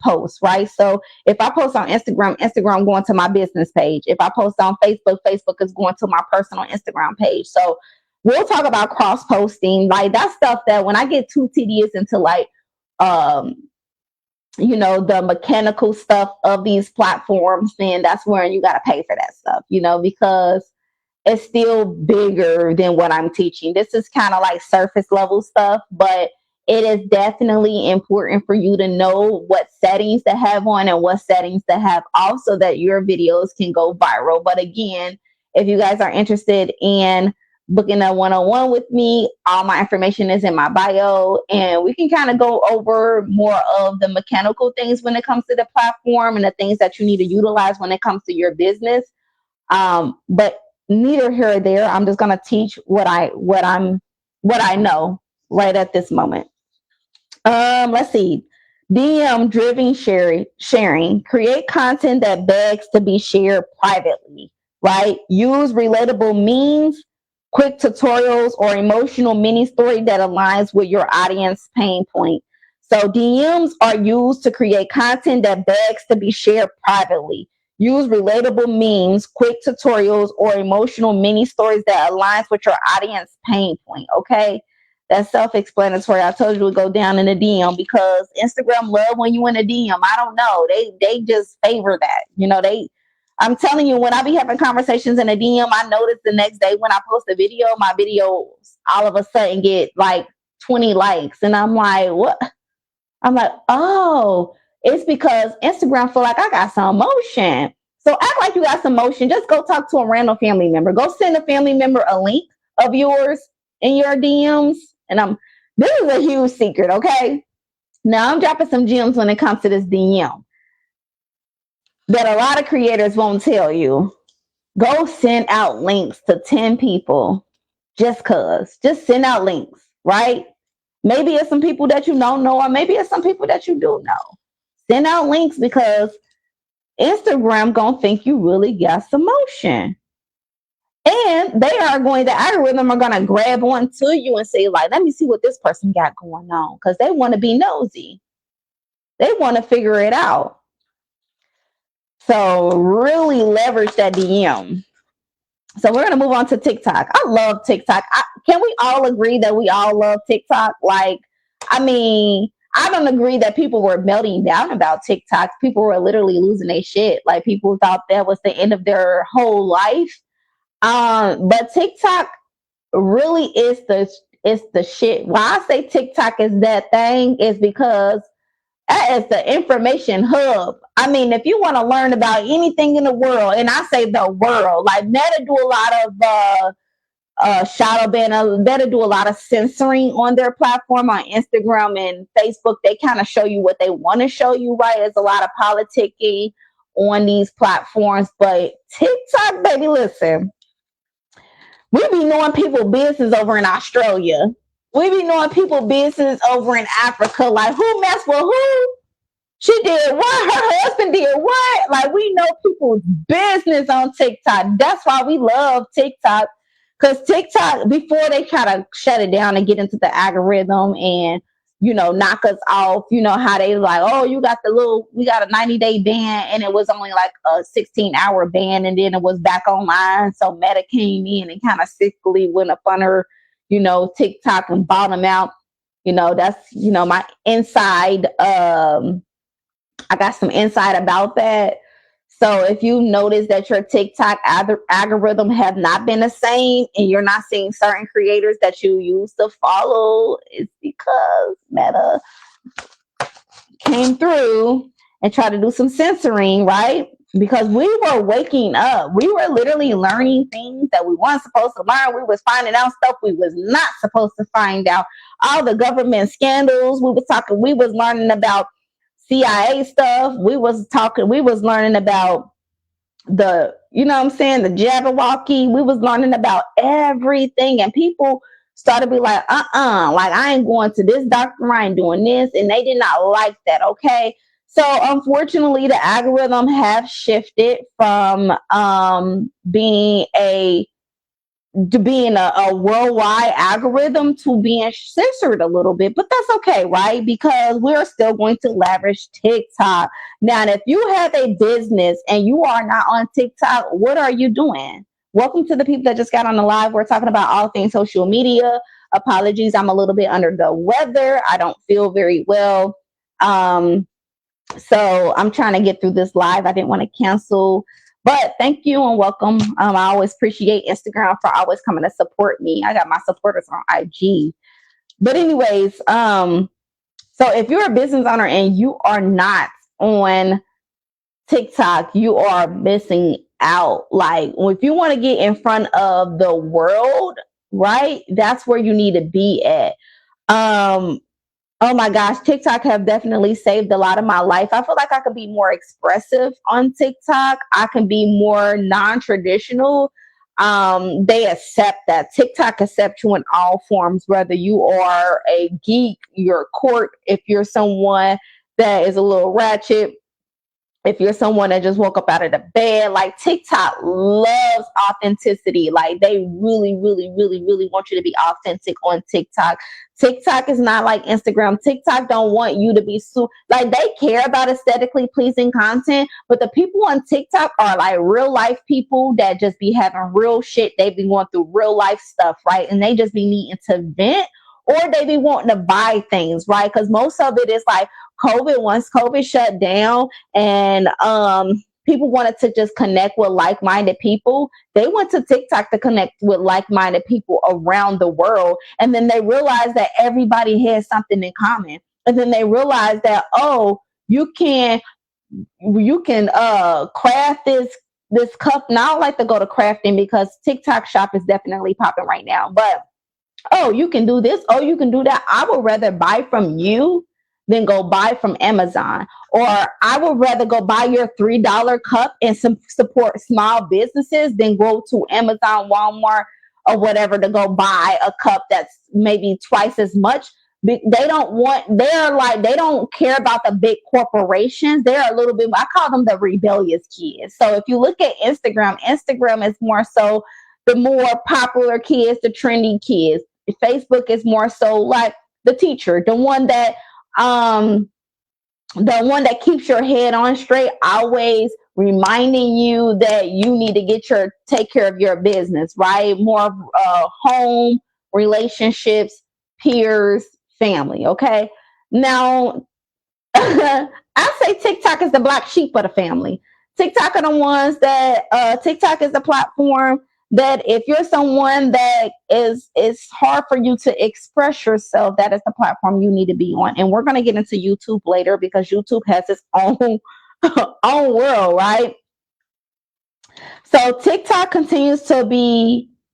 post, right? So if I post on Instagram going to my business page. If I post on Facebook is going to my personal Instagram page. So we'll talk about cross posting, like that stuff that when I get too tedious into like the mechanical stuff of these platforms, then that's when you got to pay for that stuff, because it's still bigger than what I'm teaching. This is kind of like surface level stuff, but it is definitely important for you to know what settings to have on and what settings to have off so that your videos can go viral. But again, if you guys are interested in booking a one-on-one with me, all my information is in my bio, and we can kind of go over more of the mechanical things when it comes to the platform and the things that you need to utilize when it comes to your business. But neither here or there. I'm just gonna teach what I know right at this moment. Let's see. DM driven sharing. Create content that begs to be shared privately. Right? Use relatable memes, quick tutorials, or emotional mini story that aligns with your audience pain point. So DMs are used to create content that begs to be shared privately. Use relatable memes, quick tutorials, or emotional mini stories that aligns with your audience pain point. Okay, that's self-explanatory. I told you to go down in the DM because Instagram love when you in a DM. I don't know, they just favor that. I'm telling you, when I be having conversations in a DM, I notice the next day when I post a video, my videos all of a sudden get like 20 likes, and I'm like, what? I'm like, oh, it's because Instagram feel like I got some emotion. So act like you got some emotion. Just go talk to a random family member. Go send a family member a link of yours in your DMs. And this is a huge secret, okay? Now I'm dropping some gems when it comes to this DM that a lot of creators won't tell you. Go send out links to 10 people just cause. Just send out links, right? Maybe it's some people that you don't know, or maybe it's some people that you do know. Send out links because Instagram gonna think you really got some motion. And the algorithm are gonna grab onto you and say, like, let me see what this person got going on. Because they want to be nosy. They want to figure it out. So really leverage that DM. So we're gonna move on to TikTok. I love TikTok. Can we all agree that we all love TikTok? Like, I mean, I don't agree that people were melting down about TikTok. People were literally losing their shit. Like people thought that was the end of their whole life. But TikTok really is it's the shit. Why I say TikTok is that thing is because that is the information hub. I mean, if you want to learn about anything in the world, and I say the world, like Meta do a lot of shadow ban. Better do a lot of censoring on their platform on Instagram and Facebook. They kind of show you what they want to show you, right? There's a lot of politicking on these platforms, but TikTok, baby, listen, we be knowing people business over in Australia. We be knowing people business over in Africa. Like, who messed with who? She did what? Her husband did what? Like, we know people's business on TikTok. That's why we love TikTok. Because TikTok, before they try to shut it down and get into the algorithm and, knock us off, how they like, oh, we got a 90-day ban, and it was only like a 16-hour ban, and then it was back online. So Meta came in and kind of sickly went up on her, TikTok and bought them out. That's, my inside, I got some insight about that. So if you notice that your TikTok algorithm have not been the same and you're not seeing certain creators that you used to follow, it's because Meta came through and tried to do some censoring, right? Because we were waking up. We were literally learning things that we weren't supposed to learn. We was finding out stuff we was not supposed to find out. All the government scandals we was learning about CIA stuff. We was learning about the Jabberwocky. We was learning about everything, and people started to be like, like, I ain't going to this doctor, I ain't doing this, and they did not like that, okay? So unfortunately, the algorithm have shifted from being a worldwide algorithm to being censored a little bit, but that's okay, right? Because we're still going to leverage TikTok. Now, if you have a business and you are not on TikTok, what are you doing? Welcome to the people that just got on the live. We're talking about all things social media. Apologies, I'm a little bit under the weather. I don't feel very well. So I'm trying to get through this live. I didn't want to cancel. But thank you and welcome. I always appreciate Instagram for always coming to support me. I got my supporters on IG. But anyways, so if you're a business owner and you are not on TikTok, you are missing out. Like, if you want to get in front of the world, right? That's where you need to be at. Oh my gosh, TikTok have definitely saved a lot of my life. I feel like I could be more expressive on TikTok. I can be more non-traditional. They accept that. TikTok accepts you in all forms, whether you are a geek, you're a court, if you're someone that is a little ratchet, if you're someone that just woke up out of the bed. Like, TikTok loves authenticity. Like, they really, really, really, really want you to be authentic on TikTok. TikTok is not like Instagram. TikTok don't want you to be like, they care about aesthetically pleasing content, but the people on TikTok are like real life people that just be having real shit. They be going through real life stuff, right? And they just be needing to vent, or they be wanting to buy things, right? Because most of it is like once COVID shut down and people wanted to just connect with like-minded people, they went to TikTok to connect with like-minded people around the world. And then they realized that everybody has something in common. And then they realized that, oh, you can craft this cup. Now, I like to go to crafting because TikTok shop is definitely popping right now. But, oh, you can do this. Oh, you can do that. I would rather buy from you than go buy from Amazon. Or I would rather go buy your $3 cup and support small businesses than go to Amazon, Walmart, or whatever to go buy a cup that's maybe twice as much. They don't care about the big corporations. They're a little bit, I call them the rebellious kids. So if you look at Instagram is more so the more popular kids, the trendy kids. Facebook is more so like the teacher, the one that keeps your head on straight, always reminding you that you need to take care of your business, right? More home, relationships, peers, family. Okay. Now, I say TikTok is the black sheep of the family. TikTok are the ones that TikTok is the platform that if you're someone that is it's hard for you to express yourself, that is the platform you need to be on. And we're going to get into YouTube later because YouTube has its own own world, right? So TikTok continues to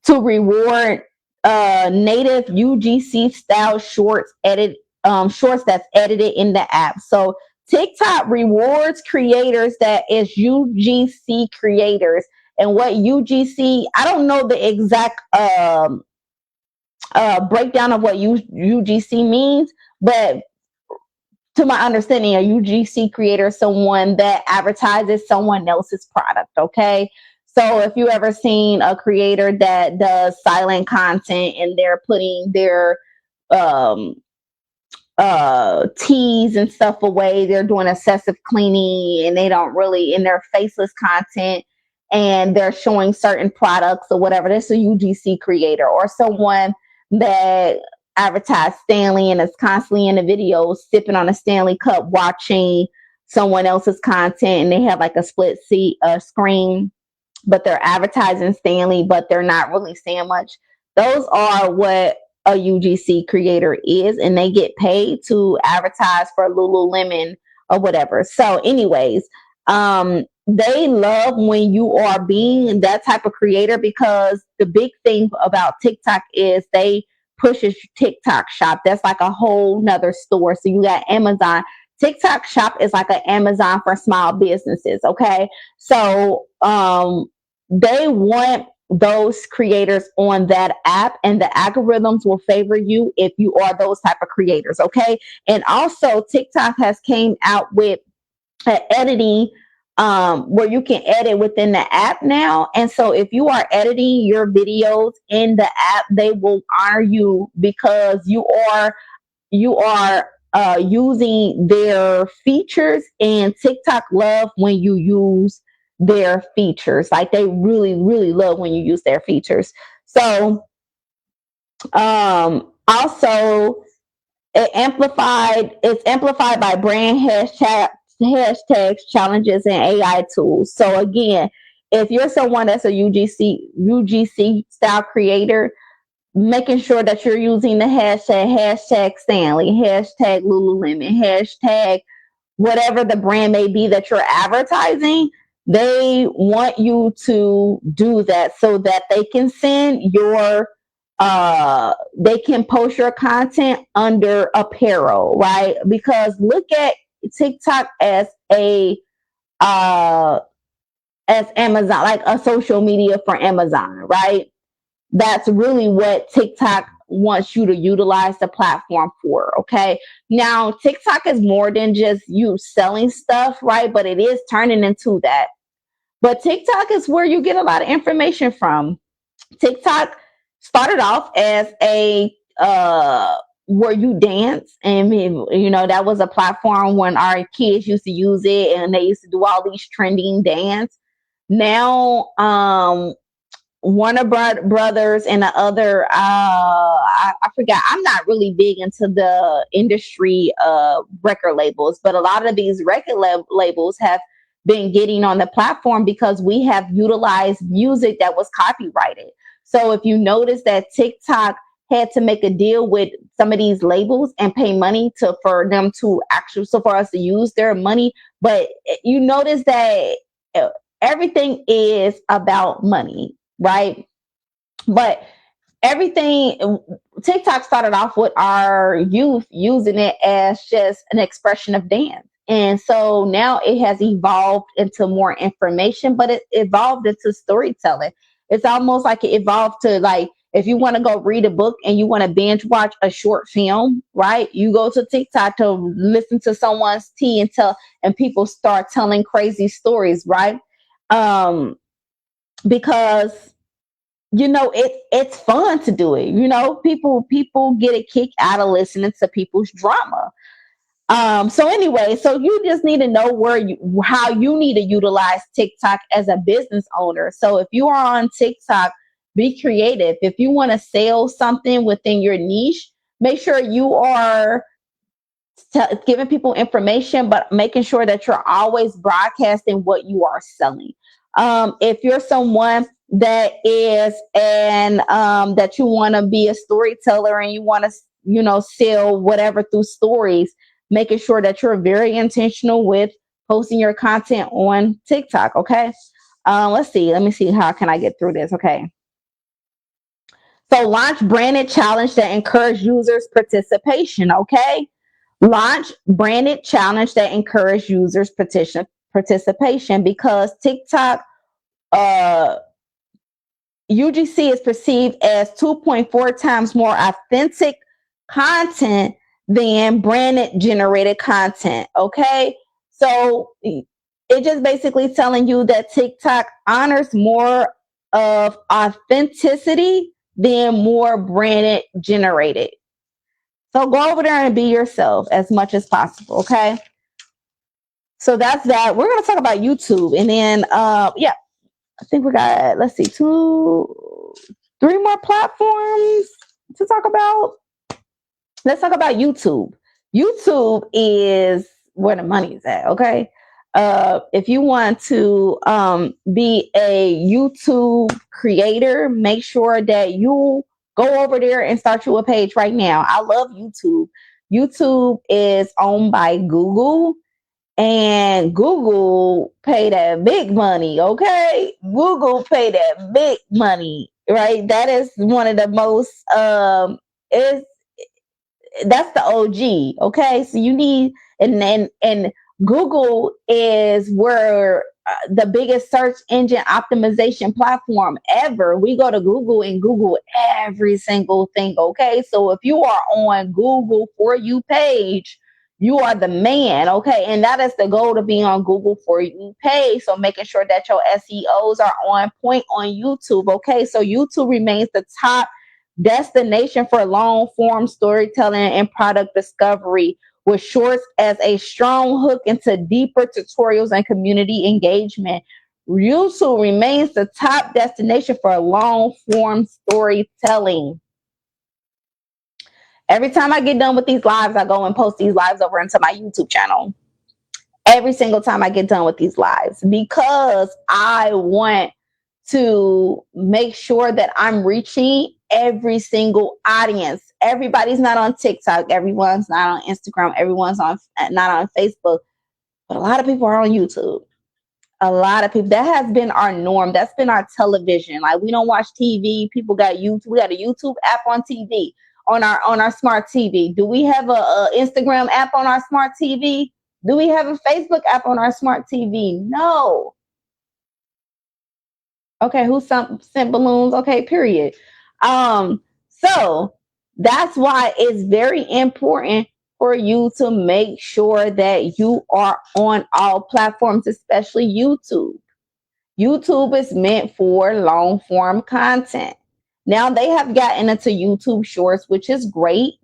reward native UGC style shorts that's edited in the app. So TikTok rewards creators that is UGC creators. And what UGC, I don't know the exact breakdown of what UGC means, but to my understanding, a UGC creator is someone that advertises someone else's product. Okay. So if you ever seen a creator that does silent content and they're putting their um, teas and stuff away, they're doing excessive cleaning and they don't really in their faceless content and they're showing certain products or whatever, that's a UGC creator. Or someone that advertise Stanley and is constantly in the videos sipping on a Stanley cup watching someone else's content and they have like a split screen, but they're advertising Stanley, but they're not really saying much. Those are what a UGC creator is, and they get paid to advertise for Lululemon or whatever. So, anyways, they love when you are being that type of creator because the big thing about TikTok is they pushes TikTok shop. That's like a whole nother store. So you got Amazon. TikTok shop is like an Amazon for small businesses. Okay. So they want those creators on that app and the algorithms will favor you if you are those type of creators. Okay. And also TikTok has came out with editing where you can edit within the app now. And so if you are editing your videos in the app, they will honor you because you are using their features, and TikTok love when you use their features. Like they really, really love when you use their features. So also it's amplified by brand hashtags, challenges, and AI tools. So again, if you're someone that's a UGC style creator, making sure that you're using the hashtag Stanley, hashtag Lululemon, hashtag whatever the brand may be that you're advertising, they want you to do that so that they can send your they can post your content under apparel, right? Because look at TikTok uh as Amazon, like a social media for Amazon, right? That's really what TikTok wants you to utilize the platform for. Okay. Now, TikTok is more than just you selling stuff, right? But it is turning into that. But TikTok is where you get a lot of information from. TikTok started off as a where you dance, and you know that was a platform when our kids used to use it, and they used to do all these trending dance. Now, Warner Brothers and the other, I forgot. I'm not really big into the industry record labels, but a lot of these record labels have been getting on the platform because we have utilized music that was copyrighted. So if you notice that TikTok had to make a deal with some of these labels and pay money to for them to actually so for us to use their money, but you notice that everything is about money, right? But everything TikTok started off with our youth using it as just an expression of dance. And so now it has evolved into more information, but it evolved into storytelling. It's almost like it evolved to like if you want to go read a book and you want to binge watch a short film, right? You go to TikTok to listen to someone's tea and people start telling crazy stories, right? Um, because it's fun to do it. People get a kick out of listening to people's drama. So anyway, so you just need to know how you need to utilize TikTok as a business owner. So if you are on TikTok, be creative. If you want to sell something within your niche, make sure you are giving people information, but making sure that you're always broadcasting what you are selling. If you're someone that is, and that you want to be a storyteller and you want to, sell whatever through stories, making sure that you're very intentional with posting your content on TikTok. Okay. Let's see. Let me see. How can I get through this? Okay. So launch branded challenge that encourage users participation. Okay. Launch branded challenge that encourage users participation, because TikTok, uh, UGC is perceived as 2.4 times more authentic content than branded generated content. Okay. So it just basically telling you that TikTok honors more of authenticity than more branded generated. So go over there and be yourself as much as possible. Okay. So that's that. We're going to talk about YouTube, and then, yeah, I think we got, let's see, three more platforms to talk about. Let's talk about YouTube. YouTube is where the money is at. Okay. If you want to be a YouTube creator, make sure that you go over there and start you a page right now. I love YouTube. YouTube is owned by Google, and Google pay that big money. Okay. Google pay that big money, right? That is one of the most, is that's the OG. Okay. So you need, and Google is where, the biggest search engine optimization platform ever. We go to Google and Google every single thing. Okay. So if you are on Google For You page, you are the man. Okay. And that is the goal, to be on Google For You page. So making sure that your SEOs are on point on YouTube. Okay. So YouTube remains the top destination for long form storytelling and product discovery, with shorts as a strong hook into deeper tutorials and community engagement. YouTube remains the top destination for long form storytelling. Every time I get done with these lives, I go and post these lives over into my YouTube channel. Every single time I get done with these lives, because I want to make sure that I'm reaching every single audience. Everybody's not on TikTok. Everyone's not on Instagram. Everyone's not on Facebook. But a lot of people are on YouTube. A lot of people. That has been our norm. That's been our television. Like, we don't watch TV. People got YouTube. We got a YouTube app on TV, on our smart TV. Do we have a Instagram app on our smart TV? Do we have a Facebook app on our smart TV? No. Okay, who sent balloons? Okay, period. So that's why it's very important for you to make sure that you are on all platforms, especially YouTube. YouTube is meant for long form content. Now they have gotten into YouTube Shorts, which is great.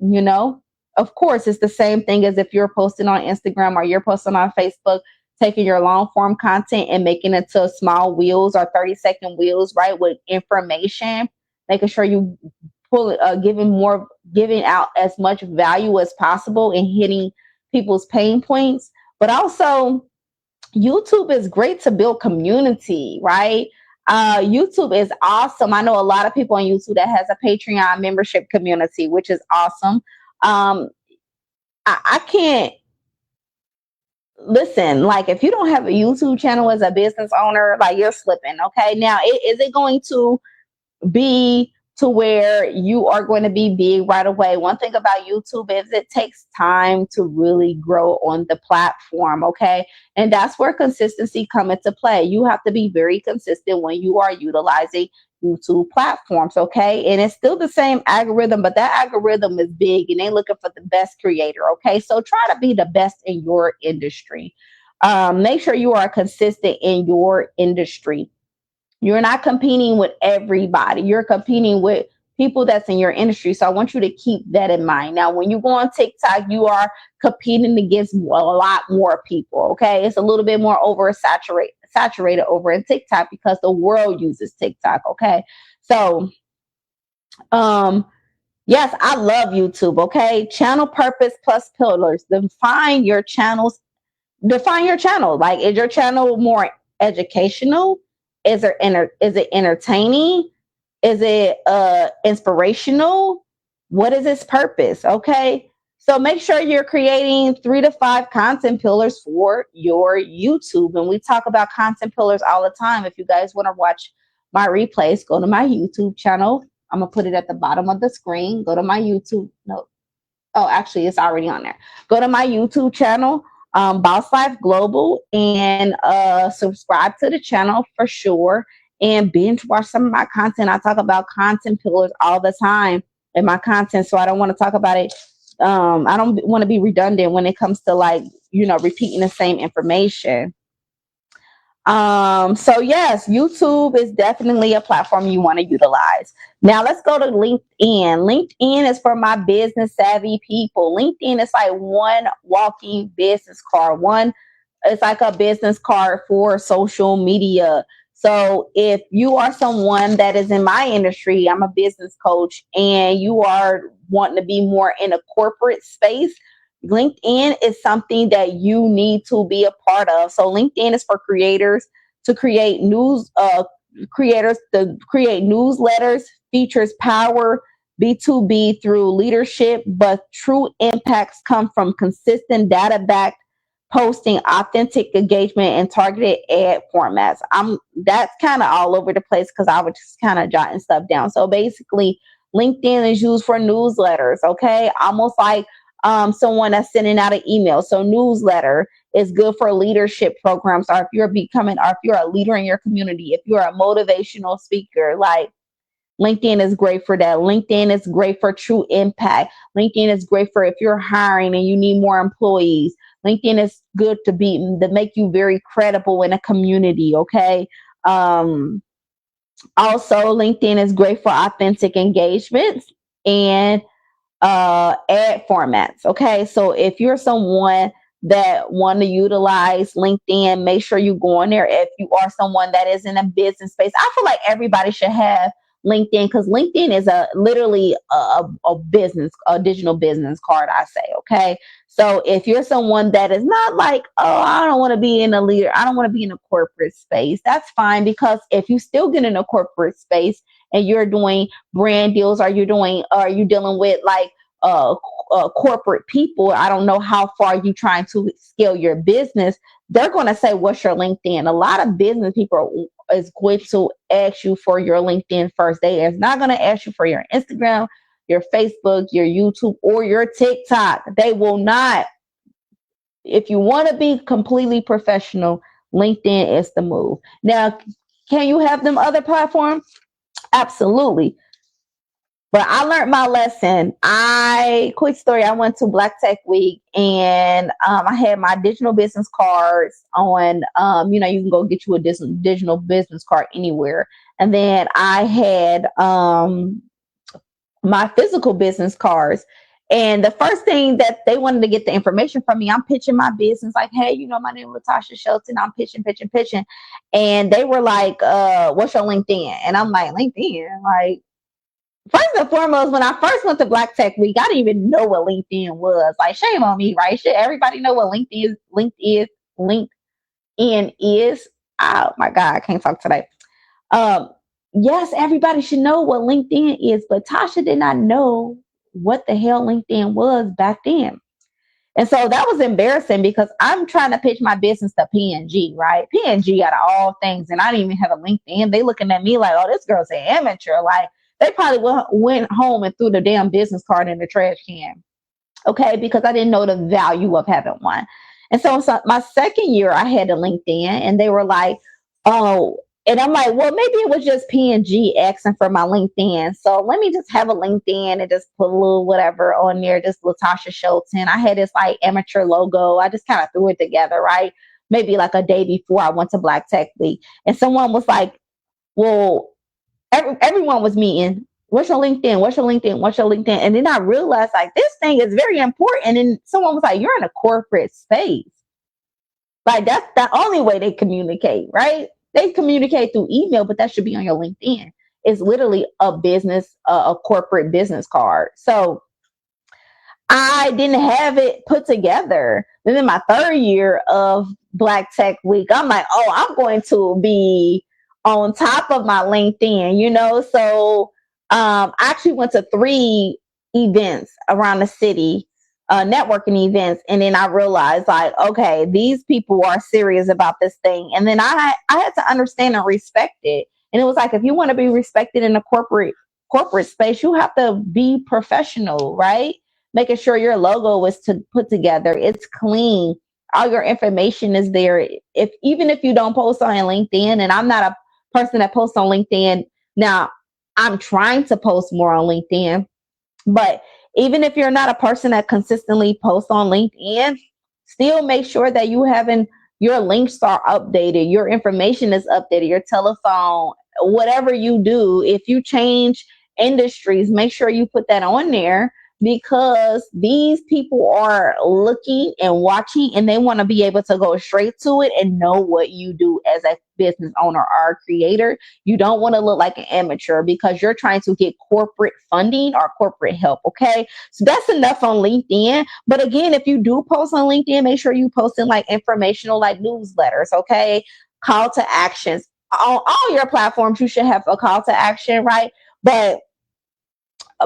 Of course, it's the same thing as if you're posting on Instagram or you're posting on Facebook, taking your long form content and making it to small wheels or 30-second wheels, right? With information, making sure you pull it, giving out as much value as possible and hitting people's pain points. But also, YouTube is great to build community, right? YouTube is awesome. I know a lot of people on YouTube that has a Patreon membership community, which is awesome. I can't listen. Like, if you don't have a YouTube channel as a business owner, like, you're slipping. Okay, now is it going to be to where you are going to be big right away? One thing about YouTube is it takes time to really grow on the platform. Okay. And that's where consistency comes into play. You have to be very consistent when you are utilizing YouTube platforms. Okay. And it's still the same algorithm, but that algorithm is big and they're looking for the best creator. Okay. So try to be the best in your industry. Make sure you are consistent in your industry. You're not competing with everybody. You're competing with people that's in your industry. So I want you to keep that in mind. Now, when you go on TikTok, you are competing against a lot more people. Okay. It's a little bit more saturated over in TikTok because the world uses TikTok. Okay. So, yes, I love YouTube. Okay. Channel purpose plus pillars. Define your channel. Like, is your channel more educational? Is it entertaining? Is it inspirational? What is its purpose? Okay. So make sure you're creating 3 to 5 content pillars for your YouTube. And we talk about content pillars all the time. If you guys want to watch my replays, go to my YouTube channel. I'm gonna put it at the bottom of the screen. Go to my YouTube. No, oh, actually, it's already on there. Go to my YouTube channel, Boss Life Global, and subscribe to the channel for sure. And binge watch some of my content. I talk about content pillars all the time in my content, so I don't want to talk about it. I don't want to be redundant when it comes to like repeating the same information. So yes, YouTube is definitely a platform you want to utilize. Now let's go to LinkedIn. LinkedIn is for my business savvy people. LinkedIn is like one walking business card. It's like a business card for social media. So if you are someone that is in my industry, I'm a business coach, and you are wanting to be more in a corporate space, LinkedIn is something that you need to be a part of. So LinkedIn is for creators to create creators to create newsletters, features power B2B through leadership, but true impacts come from consistent data backed posting, authentic engagement, and targeted ad formats. That's kind of all over the place because I was just kind of jotting stuff down. So basically, LinkedIn is used for newsletters, okay? Almost like someone that's sending out an email. So newsletter is good for leadership programs, or if you're a leader in your community, if you're a motivational speaker, like LinkedIn is great for that. LinkedIn is great for true impact. LinkedIn is great for if you're hiring and you need more employees. LinkedIn is good to make you very credible in a community. Okay. Also, LinkedIn is great for authentic engagements and ad formats. Okay, so if you're someone that want to utilize LinkedIn, make sure you go on there. If you are someone that is in a business space, I feel like everybody should have LinkedIn, because LinkedIn is literally a digital business card, I say. Okay, so if you're someone that is not like, oh, I don't want to be in a leader, I don't want to be in a corporate space, that's fine, because if you still get in a corporate space and you're doing brand deals, are you dealing with like uh, corporate people, I don't know how far you trying to scale your business, they're going to say, what's your LinkedIn? A lot of business people is going to ask you for your LinkedIn first. They is not going to ask you for your Instagram, your Facebook, your YouTube, or your TikTok. They will not. If you want to be completely professional, LinkedIn is the move. Now, can you have them other platforms? Absolutely. But I learned my lesson. Quick story, I went to Black Tech Week, and I had my digital business cards on, you can go get you a digital business card anywhere. And then I had my physical business cards. And the first thing that they wanted to get the information from me, I'm pitching my business like, hey, my name is Latasha Shelton. I'm pitching. And they were like, what's your LinkedIn? And I'm like, LinkedIn? Like, first and foremost, when I first went to Black Tech Week, I didn't even know what LinkedIn was. Like, shame on me, right? Should everybody know what LinkedIn is? Oh my God, I can't talk today. Um, yes, everybody should know what LinkedIn is, but Tasha did not know what the hell LinkedIn was back then. And so that was embarrassing because I'm trying to pitch my business to P&G, right? P&G out of all things, and I didn't even have a LinkedIn. They looking at me like, oh, this girl's an amateur. Like, they probably went home and threw the damn business card in the trash can. Okay, because I didn't know the value of having one. And so my second year, I had a LinkedIn, and they were like, oh, and I'm like, well, maybe it was just P&G asking for my LinkedIn. So let me just have a LinkedIn and just put a little whatever on there, just Latasha Shelton. I had this like amateur logo. I just kind of threw it together, right? Maybe like a day before I went to Black Tech Week. And someone was like, well, everyone was meeting. What's your LinkedIn? What's your LinkedIn? What's your LinkedIn? And then I realized like this thing is very important. And someone was like, you're in a corporate space. Like, that's the only way they communicate, right? They communicate through email, but that should be on your LinkedIn. It's literally a business, a corporate business card. So I didn't have it put together. Then in my third year of Black Tech Week, I'm like, oh, I'm going to be on top of my LinkedIn, you know. So I actually went to 3 events around the city, networking events, and then I realized like, okay, these people are serious about this thing. And then I had to understand and respect it. And it was like, if you want to be respected in the corporate space, you have to be professional, right? Making sure your logo is to put together, it's clean, all your information is there. If even if you don't post on LinkedIn, and I'm not a person that posts on LinkedIn now, I'm trying to post more on LinkedIn, but even if you're not a person that consistently posts on LinkedIn, still make sure that you having your links are updated, your information is updated, your telephone, whatever you do. If you change industries, make sure you put that on there, because these people are looking and watching, and they want to be able to go straight to it and know what you do as a business owner or creator. You don't want to look like an amateur because you're trying to get corporate funding or corporate help. Okay. So that's enough on LinkedIn. But again, if you do post on LinkedIn, make sure you post in like informational, like newsletters. Okay. Call to actions. On all your platforms, you should have a call to action, right? But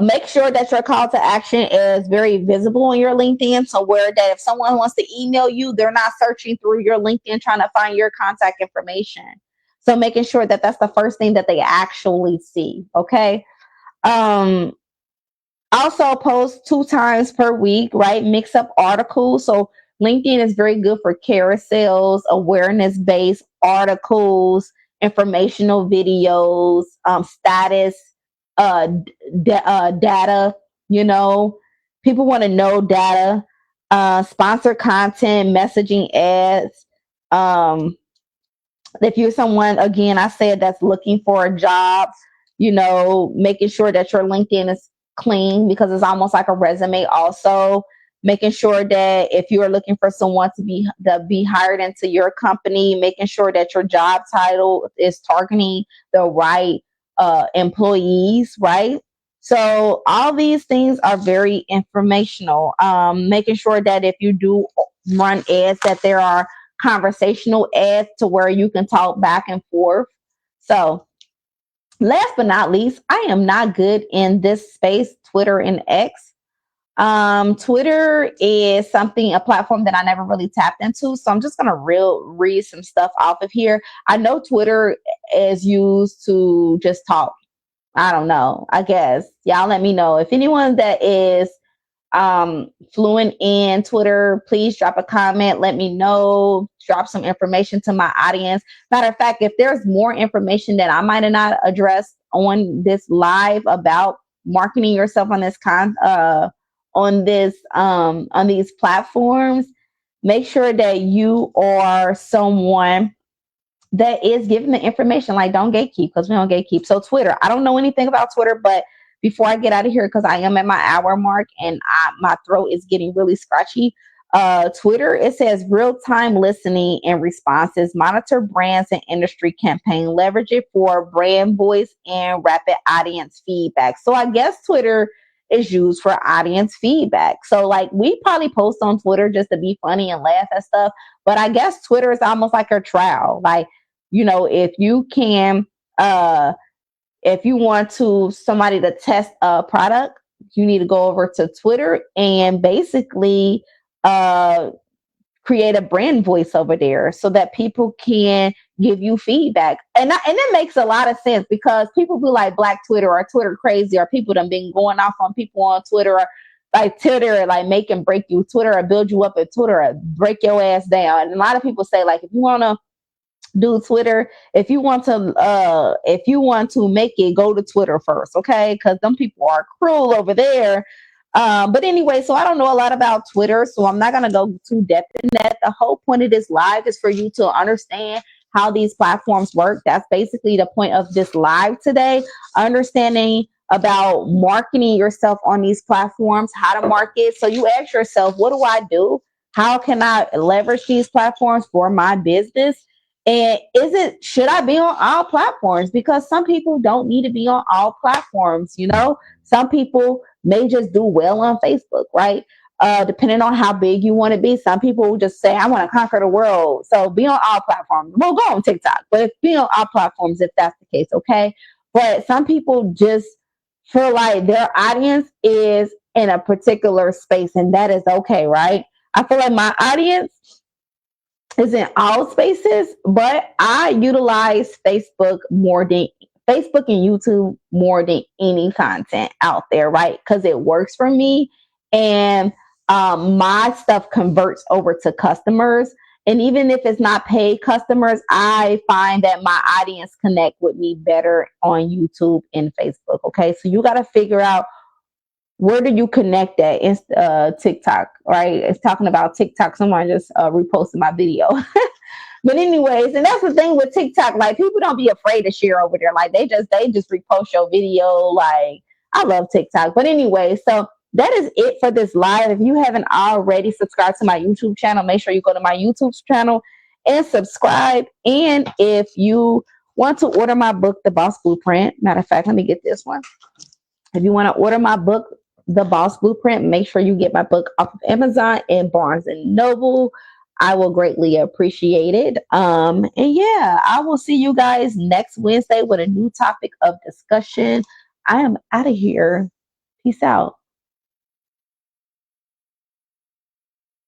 make sure that your call to action is very visible on your LinkedIn. So where that if someone wants to email you, they're not searching through your LinkedIn trying to find your contact information. So making sure that that's the first thing that they actually see. Okay. Um, Also post 2 times per week, right? Mix up articles. So LinkedIn is very good for carousels, awareness based articles, informational videos, status, data. You know, people want to know data, sponsored content, messaging ads. Um, if you're someone, again, I said that's looking for a job, you know, making sure that your LinkedIn is clean, because it's almost like a resume. Also making sure that if you are looking for someone to be hired into your company, making sure that your job title is targeting the right employees, right? So all these things are very informational. Making sure that if you do run ads, that there are conversational ads to where you can talk back and forth. So, last but not least, I am not good in this space, Twitter and X. Twitter is a platform that I never really tapped into. So I'm just gonna read some stuff off of here. I know Twitter is used to just talk. I don't know. I guess y'all let me know if anyone that is fluent in Twitter, please drop a comment. Let me know. Drop some information to my audience. Matter of fact, if there's more information that I might have not addressed on this live about marketing yourself on on these platforms, make sure that you are someone that is giving the information. Like, don't gatekeep, because we don't gatekeep. So Twitter, I don't know anything about Twitter, but before I get out of here, because I am at my hour mark and my throat is getting really scratchy. Twitter, it says real-time listening and responses, monitor brands and industry campaign, leverage it for brand voice and rapid audience feedback. So I guess Twitter is used for audience feedback. So like, we probably post on Twitter just to be funny and laugh at stuff, but I guess Twitter is almost like a trial. Like, you know, if you can if you want to somebody to test a product, you need to go over to Twitter and basically uh create a brand voice over there so that people can give you feedback. And it makes a lot of sense, because people be like Black Twitter or Twitter crazy, or people done been going off on people on Twitter, or like Twitter, like make and break you, Twitter or build you up, at Twitter or break your ass down. And a lot of people say, like, if you want to do Twitter, if you want to make it, go to Twitter first, okay? Because them people are cruel over there. But anyway, so I don't know a lot about Twitter, so I'm not gonna go too depth in that. The whole point of this live is for you to understand how these platforms work. That's basically the point of this live today. Understanding about marketing yourself on these platforms, how to market. So you ask yourself, what do I do? How can I leverage these platforms for my business? And should I be on all platforms? Because some people don't need to be on all platforms, you know? Some people may just do well on Facebook, right? depending on how big you want to be. Some people will just say, I want to conquer the world. So be on all platforms. We'll go on TikTok, but be on all platforms if that's the case, okay? But some people just feel like their audience is in a particular space, and that is okay, right? I feel like my audience is in all spaces, but I utilize Facebook and YouTube more than any content out there, right? Because it works for me, and my stuff converts over to customers. And even if it's not paid customers, I find that my audience connect with me better on YouTube and Facebook. Okay, so you got to figure out where do you connect at. TikTok, right? It's talking about TikTok. Someone just reposted my video. But anyways, and that's the thing with TikTok. Like, people don't be afraid to share over there. Like, they just repost your video. Like, I love TikTok. But anyway, so that is it for this live. If you haven't already subscribed to my YouTube channel, make sure you go to my YouTube channel and subscribe. And if you want to order my book, The Boss Blueprint, matter of fact, let me get this one. If you want to order my book, The Boss Blueprint, make sure you get my book off of Amazon and Barnes and Noble. I will greatly appreciate it. And yeah, I will see you guys next Wednesday with a new topic of discussion. I am out of here. Peace out.